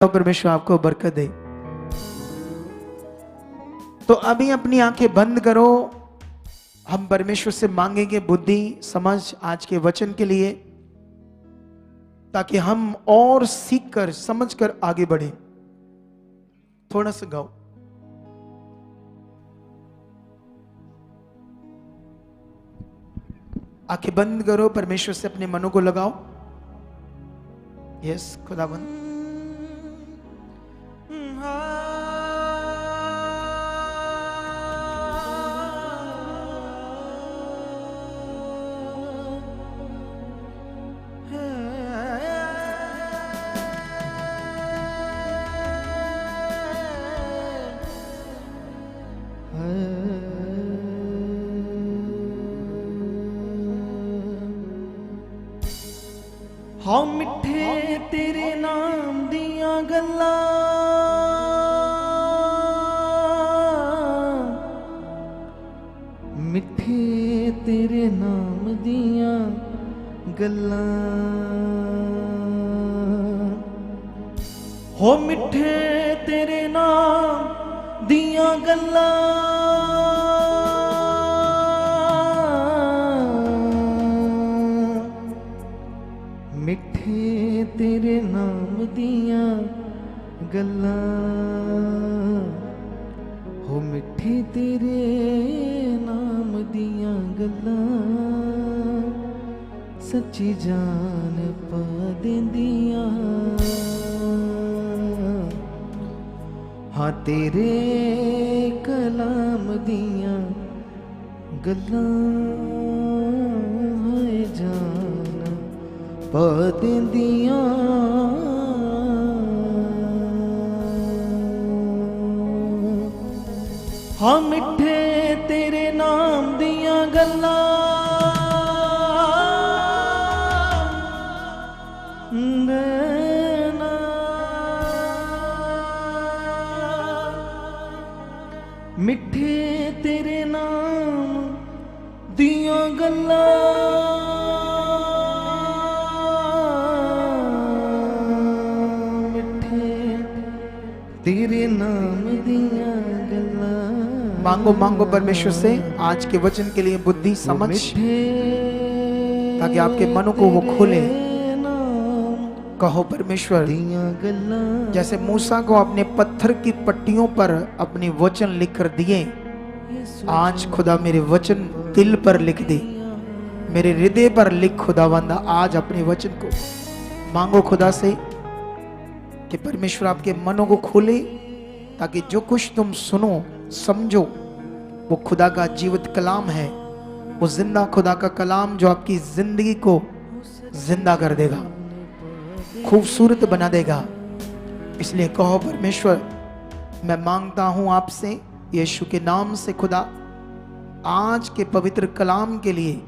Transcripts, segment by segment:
परमेश्वर आपको बरकत दे। तो अभी अपनी आंखें बंद करो। हम परमेश्वर से मांगेंगे बुद्धि समझ आज के वचन के लिए, ताकि हम और सीखकर समझकर आगे बढ़े। थोड़ा सा गाओ। आंखें बंद करो, परमेश्वर से अपने मनों को लगाओ। यस खुदाबंद। हाँ मिठे तेरे नाम दिया गल्ला, मिठे तेरे नाम दिया गल्ला, हो मिठे तेरे नाम दिया गल्ला, मिठे तेरे नाम दिया गल्ला, हो मिठे तेरे नाम दिया गल्ला, सच्ची जान पा देंदिया। हाँ तेरे कलाम दिया गल्ला है जान पा देंदिया। हाँ मिठे तेरे नाम दिया गल्ला, मिठे तेरे नाम दिया गल्ला, मिठे तेरे नाम दिया गल्ला। मांगो मांगो परमेश्वर से आज के वचन के लिए बुद्धि समझ, ताकि आपके मनों को वो खोले। कहो परमेश्वर, जैसे मूसा को अपने पत्थर की पट्टियों पर अपने वचन लिख कर दिए, आज खुदा मेरे वचन दिल पर लिख दे, मेरे हृदय पर लिख खुदावंदा आज अपने वचन को। मांगो खुदा से कि परमेश्वर आपके मनों को खोले, ताकि जो कुछ तुम सुनो समझो वो खुदा का जीवित कलाम है, वो जिंदा खुदा का कलाम जो आपकी जिंदगी को जिंदा कर देगा, खूबसूरत बना देगा। इसलिए कहो परमेश्वर, मैं मांगता हूं आपसे यीशु के नाम से खुदा, आज के पवित्र कलाम के लिए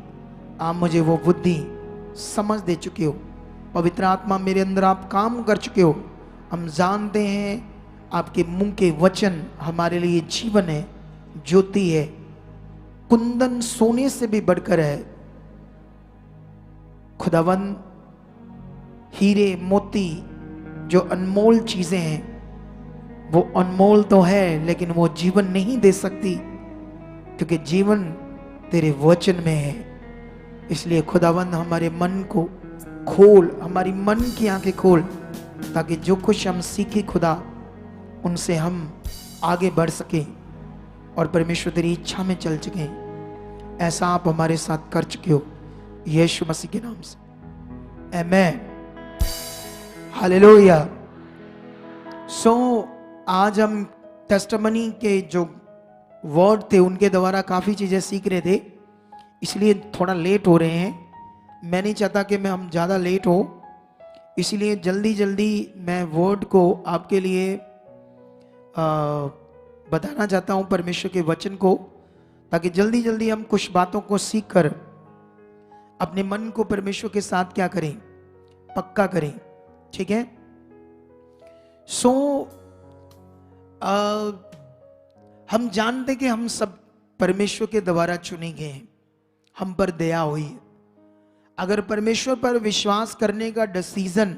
आप मुझे वो बुद्धि समझ दे चुके हो। पवित्र आत्मा मेरे अंदर आप काम कर चुके हो। हम जानते हैं आपके मुंह के वचन हमारे लिए जीवन है, ज्योति है, कुंदन सोने से भी बढ़कर है। खुदावन, हीरे मोती जो अनमोल चीजें हैं वो अनमोल तो है, लेकिन वो जीवन नहीं दे सकती, क्योंकि जीवन तेरे वचन में है। इसलिए खुदावंद हमारे मन को खोल, हमारी मन की आंखें खोल, ताकि जो कुछ हम सीखे खुदा उनसे हम आगे बढ़ सके और परमेश्वर तेरी इच्छा में चल सके। ऐसा आप हमारे साथ कर चुके हो, यीशु मसीह के नाम से आमीन, हालेलुया। आज हम टेस्टिमनी के जो वर्ड थे उनके द्वारा काफ़ी चीज़ें सीख रहे थे, इसलिए थोड़ा लेट हो रहे हैं। मैं नहीं चाहता कि हम ज़्यादा लेट हो, इसलिए जल्दी जल्दी मैं वर्ड को आपके लिए बताना चाहता हूँ, परमेश्वर के वचन को, ताकि जल्दी जल्दी हम कुछ बातों को सीख कर अपने मन को परमेश्वर के साथ क्या करें, पक्का करें। ठीक है। हम जानते कि हम सब परमेश्वर के द्वारा चुने गए हैं, हम पर दया हुई। अगर परमेश्वर पर विश्वास करने का डिसीजन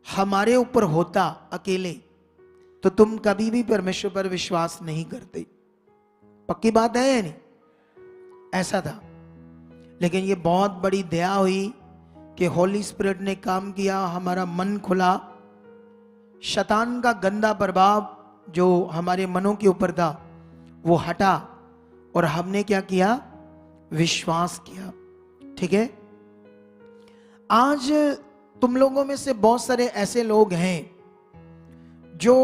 हमारे ऊपर होता अकेले, तो तुम कभी भी परमेश्वर पर विश्वास नहीं करते। पक्की बात है या नहीं? ऐसा था। लेकिन ये बहुत बड़ी दया हुई कि होली स्पिरिट ने काम किया, हमारा मन खुला, शैतान का गंदा प्रभाव जो हमारे मनों के ऊपर था वो हटा, और हमने क्या किया? विश्वास किया। ठीक है। आज तुम लोगों में से बहुत सारे ऐसे लोग हैं जो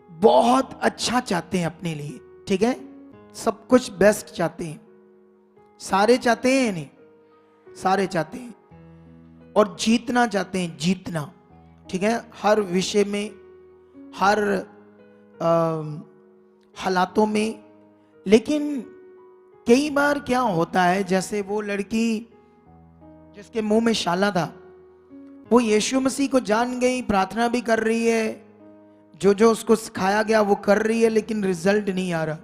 बहुत अच्छा चाहते हैं अपने लिए। ठीक है, सब कुछ बेस्ट चाहते हैं। सारे चाहते हैं नहीं? सारे चाहते हैं, और जीतना चाहते हैं, जीतना। ठीक है, हर विषय में, हर हालातों में। लेकिन कई बार क्या होता है, जैसे वो लड़की जिसके मुंह में शाला था, वो यीशु मसीह को जान गई, प्रार्थना भी कर रही है, जो जो उसको सिखाया गया वो कर रही है, लेकिन रिजल्ट नहीं आ रहा।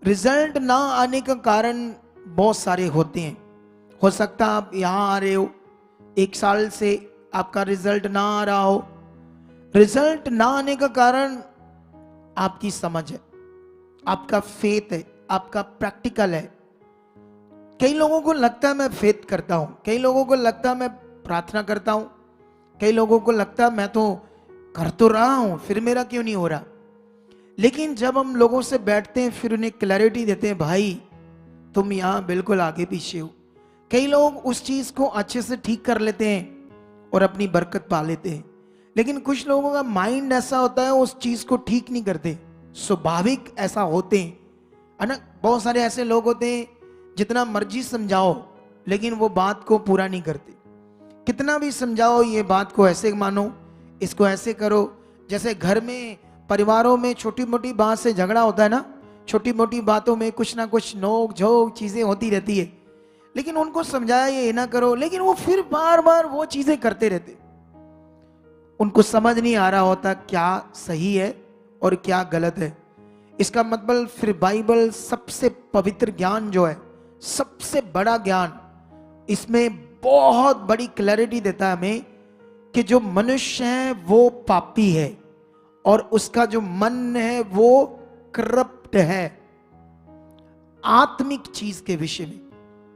रिजल्ट ना आने का कारण बहुत सारे होते हैं। हो सकता है आप यहां आ रहे हो, 1 साल से आपका रिजल्ट ना आ रहा हो। रिजल्ट ना आने का कारण आपकी समझ है, आपका फेथ है, आपका प्रैक्टिकल है। कई लोगों को लगता है मैं फेथ करता हूं, कई लोगों को लगता है मैं प्रार्थना करता हूं, कई लोगों को लगता है मैं तो कर तो रहा हूं, फिर मेरा क्यों नहीं हो रहा। लेकिन जब हम लोगों से बैठते हैं, फिर उन्हें क्लैरिटी देते हैं, भाई तुम यहां बिल्कुल आगे पीछे हो। कई लोग उस चीज को अच्छे से ठीक कर लेते हैं और अपनी बरकत पा लेते हैं, लेकिन कुछ लोगों का माइंड ऐसा होता है उस चीज को ठीक नहीं करते। स्वाभाविक ऐसा होते हैं, है ना। बहुत सारे ऐसे लोग होते हैं जितना मर्जी समझाओ लेकिन वो बात को पूरा नहीं करते। कितना भी समझाओ, ये बात को ऐसे मानो, इसको ऐसे करो। जैसे घर में, परिवारों में छोटी मोटी बात से झगड़ा होता है ना, छोटी मोटी बातों में कुछ ना कुछ नोक झोंक चीजें होती रहती है, लेकिन उनको समझाया ये ना करो, लेकिन वो फिर बार बार वो चीजें करते रहते। उनको समझ नहीं आ रहा होता क्या सही है और क्या गलत है। इसका मतलब फिर बाइबल सबसे पवित्र ज्ञान जो है, सबसे बड़ा ज्ञान, इसमें बहुत बड़ी क्लैरिटी देता है हमें कि जो मनुष्य है वो पापी है और उसका जो मन है वो करप्ट है, आत्मिक चीज के विषय में।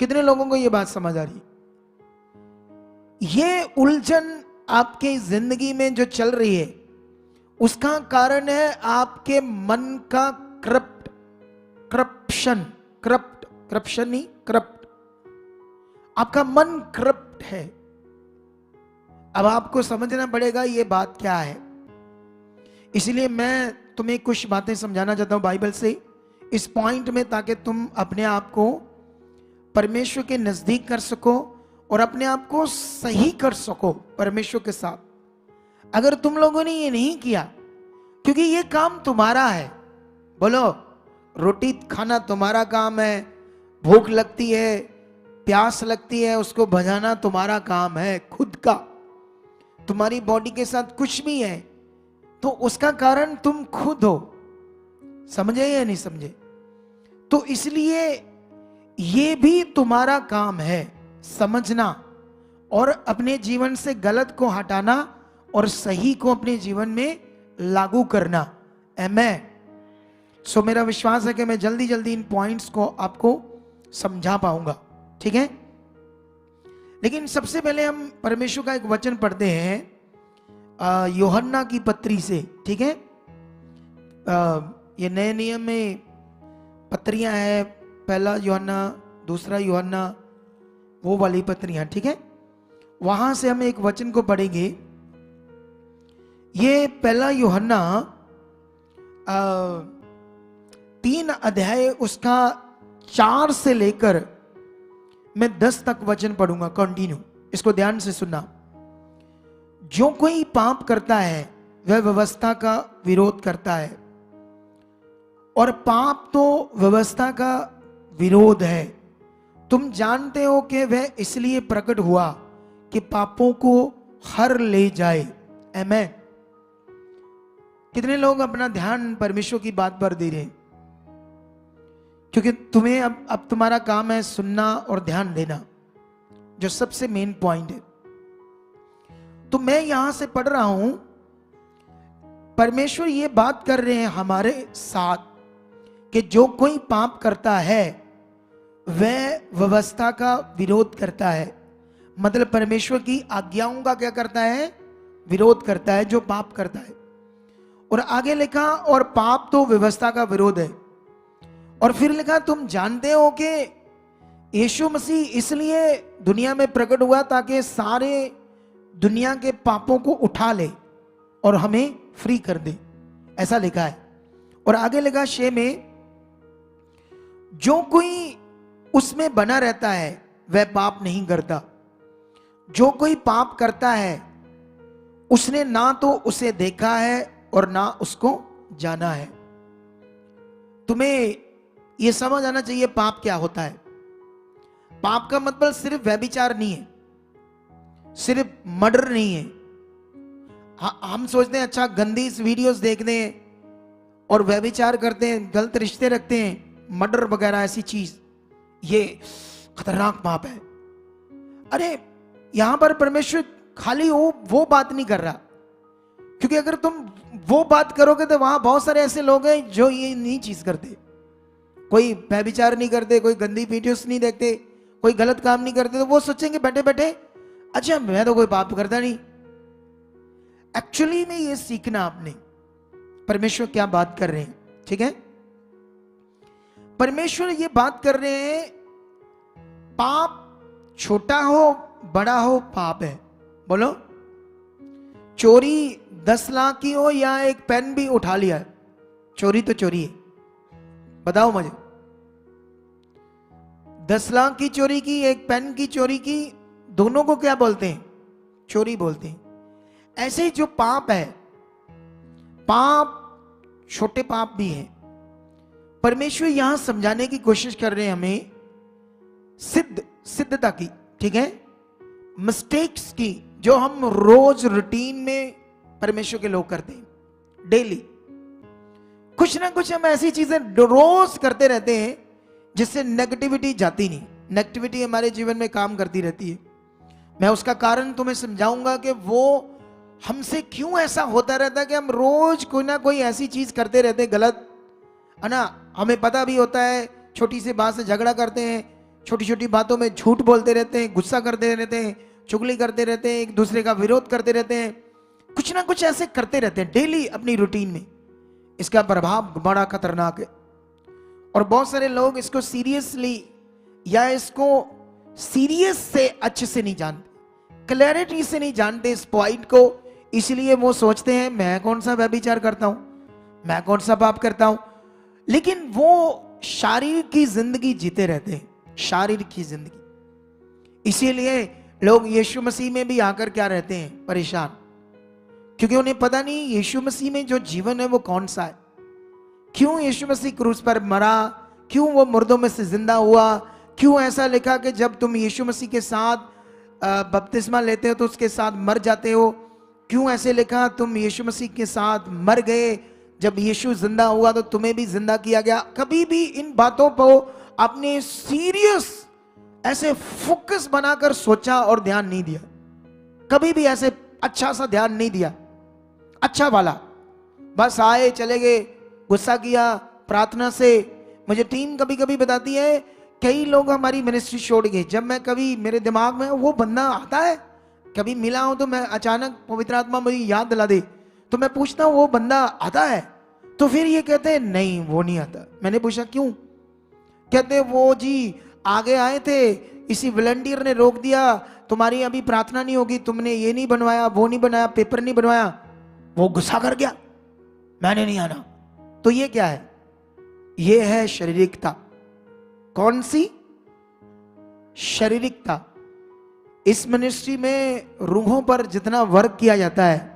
कितने लोगों को यह बात समझ आ रही? ये उलझन आपके जिंदगी में जो चल रही है उसका कारण है आपके मन का करप्शन नहीं, करप्ट। आपका मन करप्ट है। अब आपको समझना पड़ेगा ये बात क्या है। इसलिए मैं तुम्हें कुछ बातें समझाना चाहता हूं बाइबल से इस पॉइंट में, ताकि तुम अपने आप को परमेश्वर के नजदीक कर सको और अपने आप को सही कर सको परमेश्वर के साथ। अगर तुम लोगों ने ये नहीं किया, क्योंकि ये काम तुम्हारा है, बोलो, रोटी खाना तुम्हारा काम है, भूख लगती है, प्यास लगती है, उसको बुझाना तुम्हारा काम है खुद का। तुम्हारी बॉडी के साथ कुछ भी है तो उसका कारण तुम खुद हो। समझे या नहीं समझे? तो इसलिए ये भी तुम्हारा काम है समझना और अपने जीवन से गलत को हटाना और सही को अपने जीवन में लागू करना। आमीन। सो मेरा विश्वास है कि मैं जल्दी जल्दी इन पॉइंट्स को आपको समझा पाऊंगा। ठीक है, लेकिन सबसे पहले हम परमेश्वर का एक वचन पढ़ते हैं यूहन्ना की पत्री से। ठीक है, ये नए नियम में पत्रियां हैं, पहला यूहन्ना, दूसरा यूहन्ना, वो वाली पत्रियां। ठीक है, वहां से हम एक वचन को पढ़ेंगे। ये पहला यूहन्ना 3 अध्याय उसका 4 से लेकर मैं 10 तक वचन पढ़ूंगा कंटिन्यू। इसको ध्यान से सुनना। जो कोई पाप करता है वह व्यवस्था का विरोध करता है, और पाप तो व्यवस्था का विरोध है। तुम जानते हो कि वह इसलिए प्रकट हुआ कि पापों को हर ले जाए। आमीन। कितने लोग अपना ध्यान परमेश्वर की बात पर दे रहे हैं? क्योंकि तुम्हें अब तुम्हारा काम है सुनना और ध्यान देना, जो सबसे मेन पॉइंट है। तो मैं यहां से पढ़ रहा हूं, परमेश्वर ये बात कर रहे हैं हमारे साथ कि जो कोई पाप करता है वह व्यवस्था का विरोध करता है। मतलब परमेश्वर की आज्ञाओं का क्या करता है? विरोध करता है जो पाप करता है। और आगे लिखा, और पाप तो व्यवस्था का विरोध है। और फिर लिखा, तुम जानते हो कि यीशु मसीह इसलिए दुनिया में प्रकट हुआ ताकि सारे दुनिया के पापों को उठा ले और हमें फ्री कर दे, ऐसा लिखा है। और आगे लिखा 6 में, जो कोई उसमें बना रहता है वह पाप नहीं करता। जो कोई पाप करता है उसने ना तो उसे देखा है और ना उसको जाना है। तुम्हें यह समझ आना चाहिए पाप क्या होता है। पाप का मतलब सिर्फ व्यभिचार नहीं है, सिर्फ मर्डर नहीं है। हम सोचते हैं अच्छा गंदी वीडियोस देखते हैं और व्यभिचार करते हैं, गलत रिश्ते रखते हैं, मर्डर वगैरह ऐसी चीज, ये खतरनाक पाप है। अरे यहां पर परमेश्वर खाली वो बात नहीं कर रहा, क्योंकि अगर तुम वो बात करोगे तो वहां बहुत सारे ऐसे लोग हैं जो ये नहीं चीज करते। कोई व्यभिचार नहीं करते, कोई गंदी वीडियोस नहीं देखते, कोई गलत काम नहीं करते, तो वो सोचेंगे बैठे बैठे अच्छा मैं तो कोई पाप करता नहीं। एक्चुअली में ये सीखना आपने परमेश्वर क्या बात कर रहे हैं, ठीक है। परमेश्वर ये बात कर रहे हैं, पाप छोटा हो बड़ा हो पाप है। बोलो, चोरी 10 लाख की हो या एक पेन भी उठा लिया है, चोरी तो चोरी है। बताओ मुझे, 10 लाख की चोरी की, एक पेन की चोरी की, दोनों को क्या बोलते हैं? चोरी बोलते हैं। ऐसे ही जो पाप है, पाप छोटे पाप भी हैं। परमेश्वर यहां समझाने की कोशिश कर रहे हैं हमें सिद्धता की, ठीक है, मिस्टेक्स की, जो हम रोज रूटीन में परमेश्वर के लोग करते हैं। डेली कुछ ना कुछ हम ऐसी चीजें रोज करते रहते हैं जिससे नेगेटिविटी जाती नहीं। नेगेटिविटी हमारे जीवन में काम करती रहती है। मैं उसका कारण तुम्हें समझाऊंगा कि वो हमसे क्यों ऐसा होता रहता है कि हम रोज कोई ना कोई ऐसी चीज करते रहते हैं गलत, है ना। हमें पता भी होता है, छोटी सी बात से झगड़ा करते हैं, छोटी छोटी बातों में झूठ बोलते रहते हैं, गुस्सा करते रहते हैं, चुगली करते रहते हैं, एक दूसरे का विरोध करते रहते हैं, कुछ ना कुछ ऐसे करते रहते हैं डेली अपनी रूटीन में। इसका प्रभाव बड़ा खतरनाक है और बहुत सारे लोग इसको सीरियसली या इसको सीरियस से अच्छे से नहीं जानते, क्लैरिटी से नहीं जानते इस पॉइंट को। इसलिए वो सोचते हैं मैं कौन सा व्यभिचार करता हूं, मैं कौन सा पाप करता हूं, लेकिन वो शारीरिक की जिंदगी जीते रहते हैं, शारीरिक की जिंदगी। इसीलिए लोग यीशु मसीह में भी आकर क्या रहते हैं? परेशान, क्योंकि उन्हें पता नहीं यीशु मसीह में जो जीवन है वो कौन सा है। क्यों यीशु मसीह क्रूस पर मरा, क्यों वो मुर्दों में से जिंदा हुआ, क्यों ऐसा लिखा कि जब तुम यीशु मसीह के साथ बपतिस्मा लेते हो तो उसके साथ मर जाते हो, क्यों ऐसे लिखा तुम यीशु मसीह के साथ मर गए, जब यीशु जिंदा हुआ तो तुम्हें भी जिंदा किया गया। कभी भी इन बातों को आपने सीरियस ऐसे फोकस बनाकर सोचा और ध्यान नहीं दिया, कभी भी ऐसे अच्छा सा ध्यान नहीं दिया, अच्छा वाला। बस आए चले गए, गुस्सा किया प्रार्थना से। मुझे टीम कभी कभी बताती है कई लोग हमारी मिनिस्ट्री छोड़ गए। जब मैं कभी मेरे दिमाग में वो बंदा आता है, कभी मिला हूं तो मैं अचानक पवित्र आत्मा मुझे याद दिला दे तो मैं पूछता हूं वो बंदा आता है, तो फिर ये कहते हैं नहीं वो नहीं आता। मैंने पूछा क्यों? कहते वो जी आगे आए थे, इसी वॉलंटियर ने रोक दिया, तुम्हारी अभी प्रार्थना नहीं होगी, तुमने ये नहीं बनवाया, वो नहीं बनाया, पेपर नहीं बनवाया। वो गुस्सा कर गया, मैंने नहीं आना। तो ये क्या है? ये है शारीरिकता। कौन सी? शारीरिकता। इस मिनिस्ट्री में रूहों पर जितना वर्क किया जाता है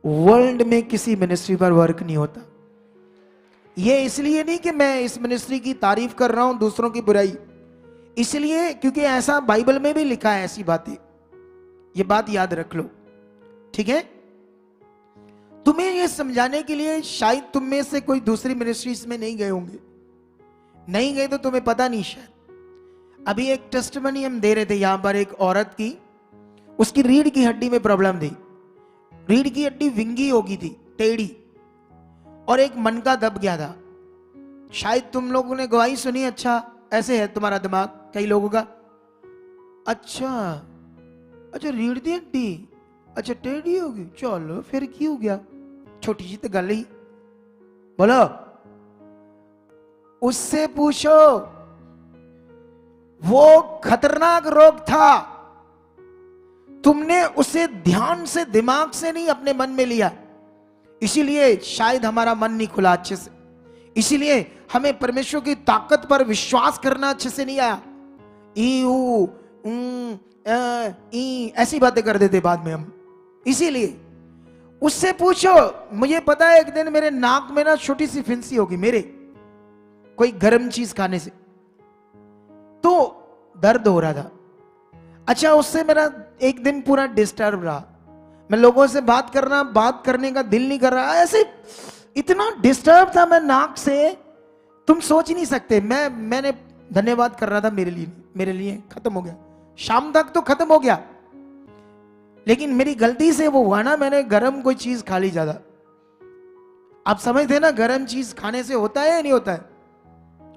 वर्ल्ड में किसी मिनिस्ट्री पर वर्क नहीं होता। ये इसलिए नहीं कि मैं इस मिनिस्ट्री की तारीफ कर रहा हूं, दूसरों की बुराई, इसलिए क्योंकि ऐसा बाइबल में भी लिखा है ऐसी बातें। ये बात याद रख लो, ठीक है। तुम्हें ये समझाने के लिए शायद तुम में से कोई दूसरी मिनिस्ट्रीज में नहीं गए होंगे, नहीं गए तो तुम्हें पता नहीं। शायद अभी एक टेस्टिमनी हम दे रहे थे यहां पर एक औरत की, उसकी रीढ़ की हड्डी में प्रॉब्लम थी, रीढ़ की हड्डी विंगी हो गई थी, टेढ़ी, और एक मन का दब गया था। शायद तुम लोगों ने गवाही सुनी, अच्छा ऐसे है तुम्हारा दिमाग कई लोगों का, अच्छा अच्छा रीढ़ की हड्डी, अच्छा टेढ़ी होगी, चलो फिर की हो गया, छोटी सी तो गल ही। बोलो, उससे पूछो, वो खतरनाक रोग था, तुमने उसे ध्यान से, दिमाग से नहीं, अपने मन में लिया, इसीलिए शायद हमारा मन नहीं खुला अच्छे से, इसीलिए हमें परमेश्वर की ताकत पर विश्वास करना अच्छे से नहीं आया। ई ऊ ऐसी बातें कर देते बाद में हम। इसीलिए उससे पूछो, मुझे पता है एक दिन मेरे नाक में ना छोटी सी फिंसी होगी, मेरे कोई गर्म चीज खाने से, तो दर्द हो रहा था। अच्छा, उससे मेरा एक दिन पूरा डिस्टर्ब रहा, मैं लोगों से बात करने का दिल नहीं कर रहा, ऐसे इतना डिस्टर्ब था मैं नाक से, तुम सोच नहीं सकते। मैंने धन्यवाद कर रहा था, मेरे लिए खत्म हो गया, शाम तक तो खत्म हो गया, लेकिन मेरी गलती से वो हुआ ना, मैंने गरम कोई चीज खा ली ज्यादा। आप समझते ना, गरम चीज खाने से होता है या नहीं होता है?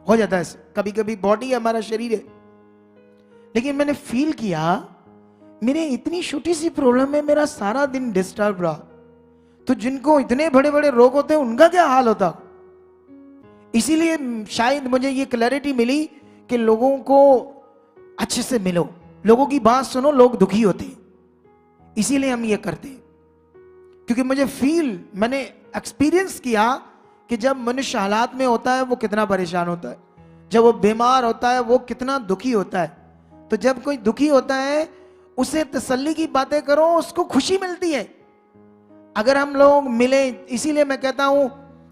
हो जाता है कभी कभी, बॉडी हमारा शरीर है। लेकिन मैंने फील किया मेरे इतनी छोटी सी प्रॉब्लम में मेरा सारा दिन डिस्टर्ब रहा, तो जिनको इतने बड़े बड़े रोग होते हैं उनका क्या हाल होता। इसीलिए शायद मुझे ये क्लैरिटी मिली कि लोगों को अच्छे से मिलो, लोगों की बात सुनो, लोग दुखी होते, इसीलिए हम ये करते। क्योंकि मैंने एक्सपीरियंस किया कि जब मनुष्य हालात में होता है वो कितना परेशान होता है, जब वो बीमार होता है वो कितना दुखी होता है। तो जब कोई दुखी होता है उसे तसल्ली की बातें करो, उसको खुशी मिलती है। अगर हम लोग मिले, इसीलिए मैं कहता हूं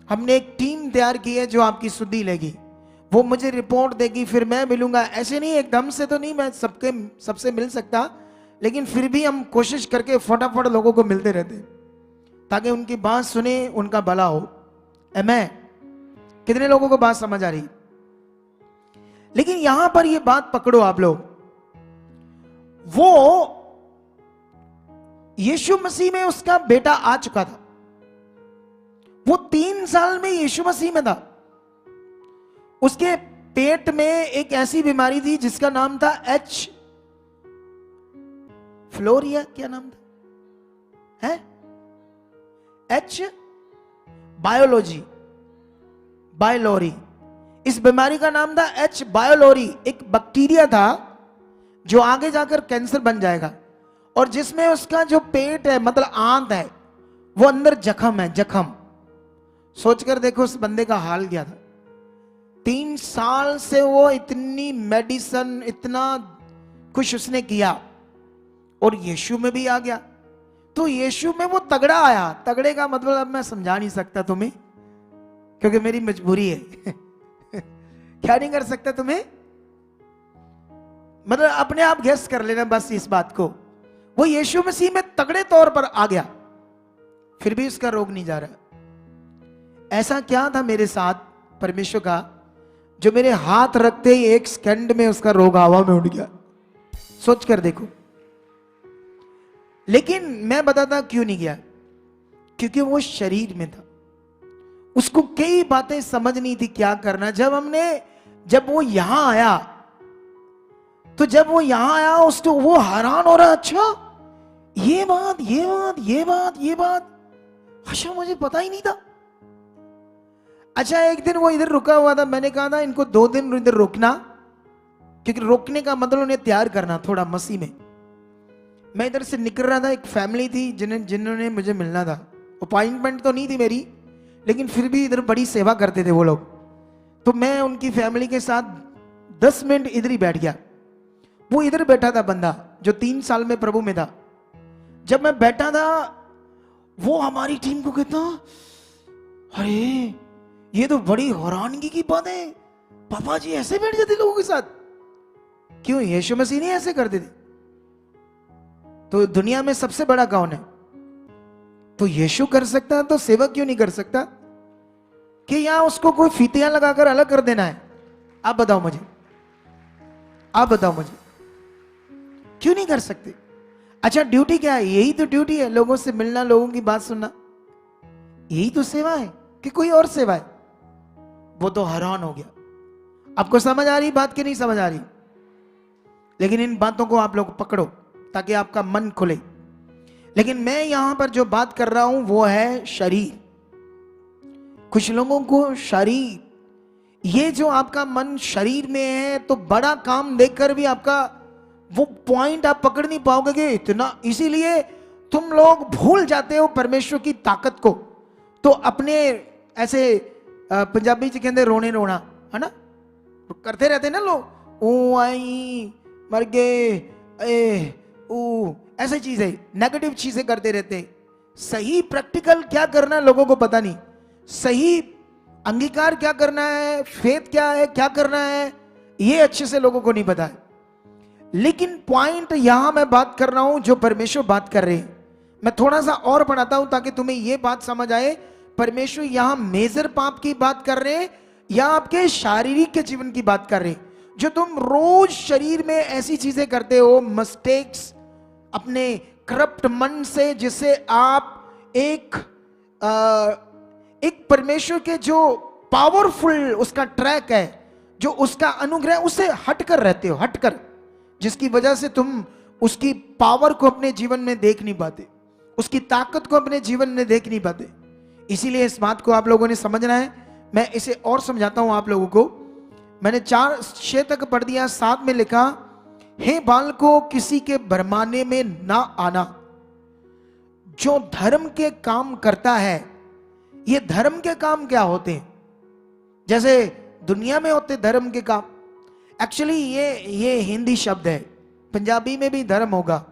हमने एक टीम तैयार की है जो आपकी सुधि लेगी, वो मुझे रिपोर्ट देगी, फिर मैं मिलूंगा। ऐसे नहीं, एकदम से तो नहीं मैं सबसे मिल सकता, लेकिन फिर भी हम कोशिश करके फटाफट लोगों को मिलते रहते ताकि उनकी बात सुने, उनका भला हो। मैं कितने लोगों को बात समझ आ रही? लेकिन यहां पर ये बात पकड़ो आप लोग, वो यीशु मसीह में उसका बेटा आ चुका था, वो 3 साल में यीशु मसीह में था। उसके पेट में एक ऐसी बीमारी थी जिसका नाम था एच फ्लोरिया, क्या नाम था है? एच बायोलोरी, इस बीमारी का नाम था एच बायोलोरी। एक बैक्टीरिया था जो आगे जाकर कैंसर बन जाएगा, और जिसमें उसका जो पेट है, मतलब आंत है, वो अंदर जख्म है, जख्म। सोचकर देखो उस बंदे का हाल क्या था। 3 साल से वो इतनी मेडिसिन, इतना कुछ उसने किया, और यीशु में भी आ गया। तो यीशु में वो तगड़ा आया। तगड़े का मतलब अब मैं समझा नहीं सकता तुम्हें, क्योंकि मेरी मजबूरी है क्या नहीं कर सकता तुम्हें, मतलब अपने आप गेस कर लेना बस इस बात को। वो यीशु मसीह में तगड़े तौर पर आ गया, फिर भी उसका रोग नहीं जा रहा। ऐसा क्या था मेरे साथ परमेश्वर का, जो मेरे हाथ रखते ही 1 सेकंड में उसका रोग हवा में उड़ गया? सोच कर देखो। लेकिन मैं बताता क्यों नहीं गया, क्योंकि वो शरीर में था, उसको कई बातें समझ नहीं थी क्या करना। जब वो यहां आया, तो जब वो यहां आया उसको वो हैरान हो रहा, अच्छा ये बात, अच्छा मुझे पता ही नहीं था। अच्छा, एक दिन वो इधर रुका हुआ था, मैंने कहा था इनको 2 दिन इधर रोकना, क्योंकि रोकने का मतलब उन्हें तैयार करना थोड़ा मसीह में। मैं इधर से निकल रहा था, एक फैमिली थी जिन्होंने मुझे मिलना था। अपॉइंटमेंट तो नहीं थी मेरी, लेकिन फिर भी इधर बड़ी सेवा करते थे वो लोग। तो मैं उनकी फैमिली के साथ 10 मिनट इधर ही बैठ गया। वो इधर बैठा था बंदा जो 3 साल में प्रभु में था। जब मैं बैठा था, वो हमारी टीम को कहता, अरे ये तो बड़ी हैरानगी की बात है, पापा जी ऐसे बैठ जाते लोगों के साथ? क्यों, यीशु मसीह नहीं ऐसे करते थे? तो दुनिया में सबसे बड़ा कौन है? तो यीशु कर सकता है, तो सेवक क्यों नहीं कर सकता? कि यहां उसको कोई फीतियां लगाकर अलग कर देना है? आप बताओ मुझे, क्यों नहीं कर सकते? अच्छा ड्यूटी क्या है? यही तो ड्यूटी है, लोगों से मिलना, लोगों की बात सुनना, यही तो सेवा है कि कोई और सेवा है? वो तो हैरान हो गया। आपको समझ आ रही बात कि नहीं समझ आ रही? लेकिन इन बातों को आप लोग पकड़ो ताकि आपका मन खुले। लेकिन मैं यहां पर जो बात कर रहा हूं वो है शरीर। कुछ लोगों को शरीर, ये जो आपका मन शरीर में है, तो बड़ा काम देखकर भी आपका वो पॉइंट आप पकड़ नहीं पाओगे कि इतना, इसीलिए तुम लोग भूल जाते हो परमेश्वर की ताकत को। तो अपने ऐसे पंजाबी च कहते रोने रोना है ना, करते रहते ना लोग, ओ आई मर गए, ए ओ, ऐसी चीजें, नेगेटिव चीजें करते रहते। सही प्रैक्टिकल क्या करना है लोगों को पता नहीं, सही अंगीकार क्या करना है, फेथ क्या है, क्या करना है, ये अच्छे से लोगों को नहीं पता है। लेकिन पॉइंट यहां मैं बात कर रहा हूं जो परमेश्वर बात कर रहे हैं। मैं थोड़ा सा और पढ़ाता हूं ताकि तुम्हें यह बात समझ आए, परमेश्वर यहां मेजर पाप की बात कर रहे हैं या आपके शारीरिक के जीवन की बात कर रहे हैं। जो तुम रोज शरीर में ऐसी चीजें करते हो, मिस्टेक्स, अपने करप्ट मन से, जिससे आप एक परमेश्वर के जो पावरफुल उसका ट्रैक है, जो उसका अनुग्रह, उससे हटकर रहते हो, हटकर, जिसकी वजह से तुम उसकी पावर को अपने जीवन में देख नहीं पाते, उसकी ताकत को अपने जीवन में देख नहीं पाते। इसीलिए इस बात को आप लोगों ने समझना है। मैं इसे और समझाता हूं आप लोगों को। मैंने 4:6 तक पढ़ दिया। 7 में लिखा, हे बालकों, किसी के भरमाने में ना आना, जो धर्म के काम करता है। ये धर्म के काम क्या होते हैं? जैसे दुनिया में होते धर्म के काम, एक्चुअली ये हिंदी शब्द है, पंजाबी में भी धर्म होगा,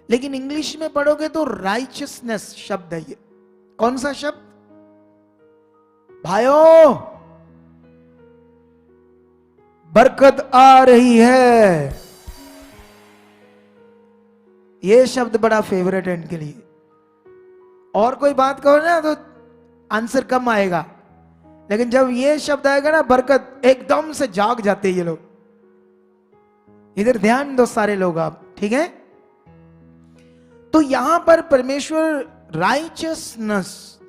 लेकिन इंग्लिश में पढ़ोगे तो राइचियसनेस शब्द है। ये कौन सा शब्द भाइयों? बरकत आ रही है, ये शब्द बड़ा फेवरेट है इनके लिए। और कोई बात कहो ना तो आंसर कम आएगा, लेकिन जब ये शब्द आएगा ना, बरकत, एकदम से जाग जाते ये लोग। इधर ध्यान दो सारे लोग आप, ठीक है? तो यहां पर परमेश्वर राइचियसनेस,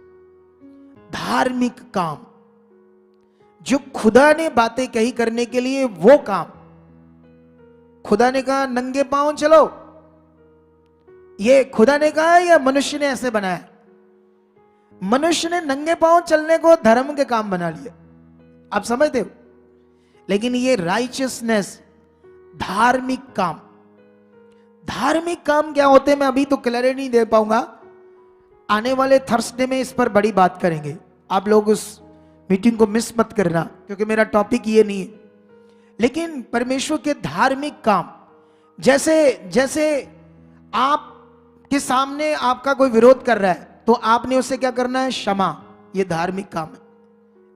धार्मिक काम, जो खुदा ने बातें कही करने के लिए वो काम। खुदा ने कहा नंगे पांव चलो, ये खुदा ने कहा या मनुष्य ने ऐसे बनाया? मनुष्य ने नंगे पांव चलने को धर्म के काम बना लिया, आप समझते हो? लेकिन ये राइचियसनेस, धार्मिक काम, धार्मिक काम क्या होते हैं मैं अभी तो क्लियरिटी नहीं दे पाऊंगा। आने वाले थर्सडे में इस पर बड़ी बात करेंगे। आप लोग उस मीटिंग को मिस मत करना, क्योंकि मेरा टॉपिक ये नहीं है। लेकिन परमेश्वर के धार्मिक काम, जैसे आप के सामने आपका कोई विरोध कर रहा है तो आपने उससे क्या करना है? क्षमा। ये धार्मिक काम है।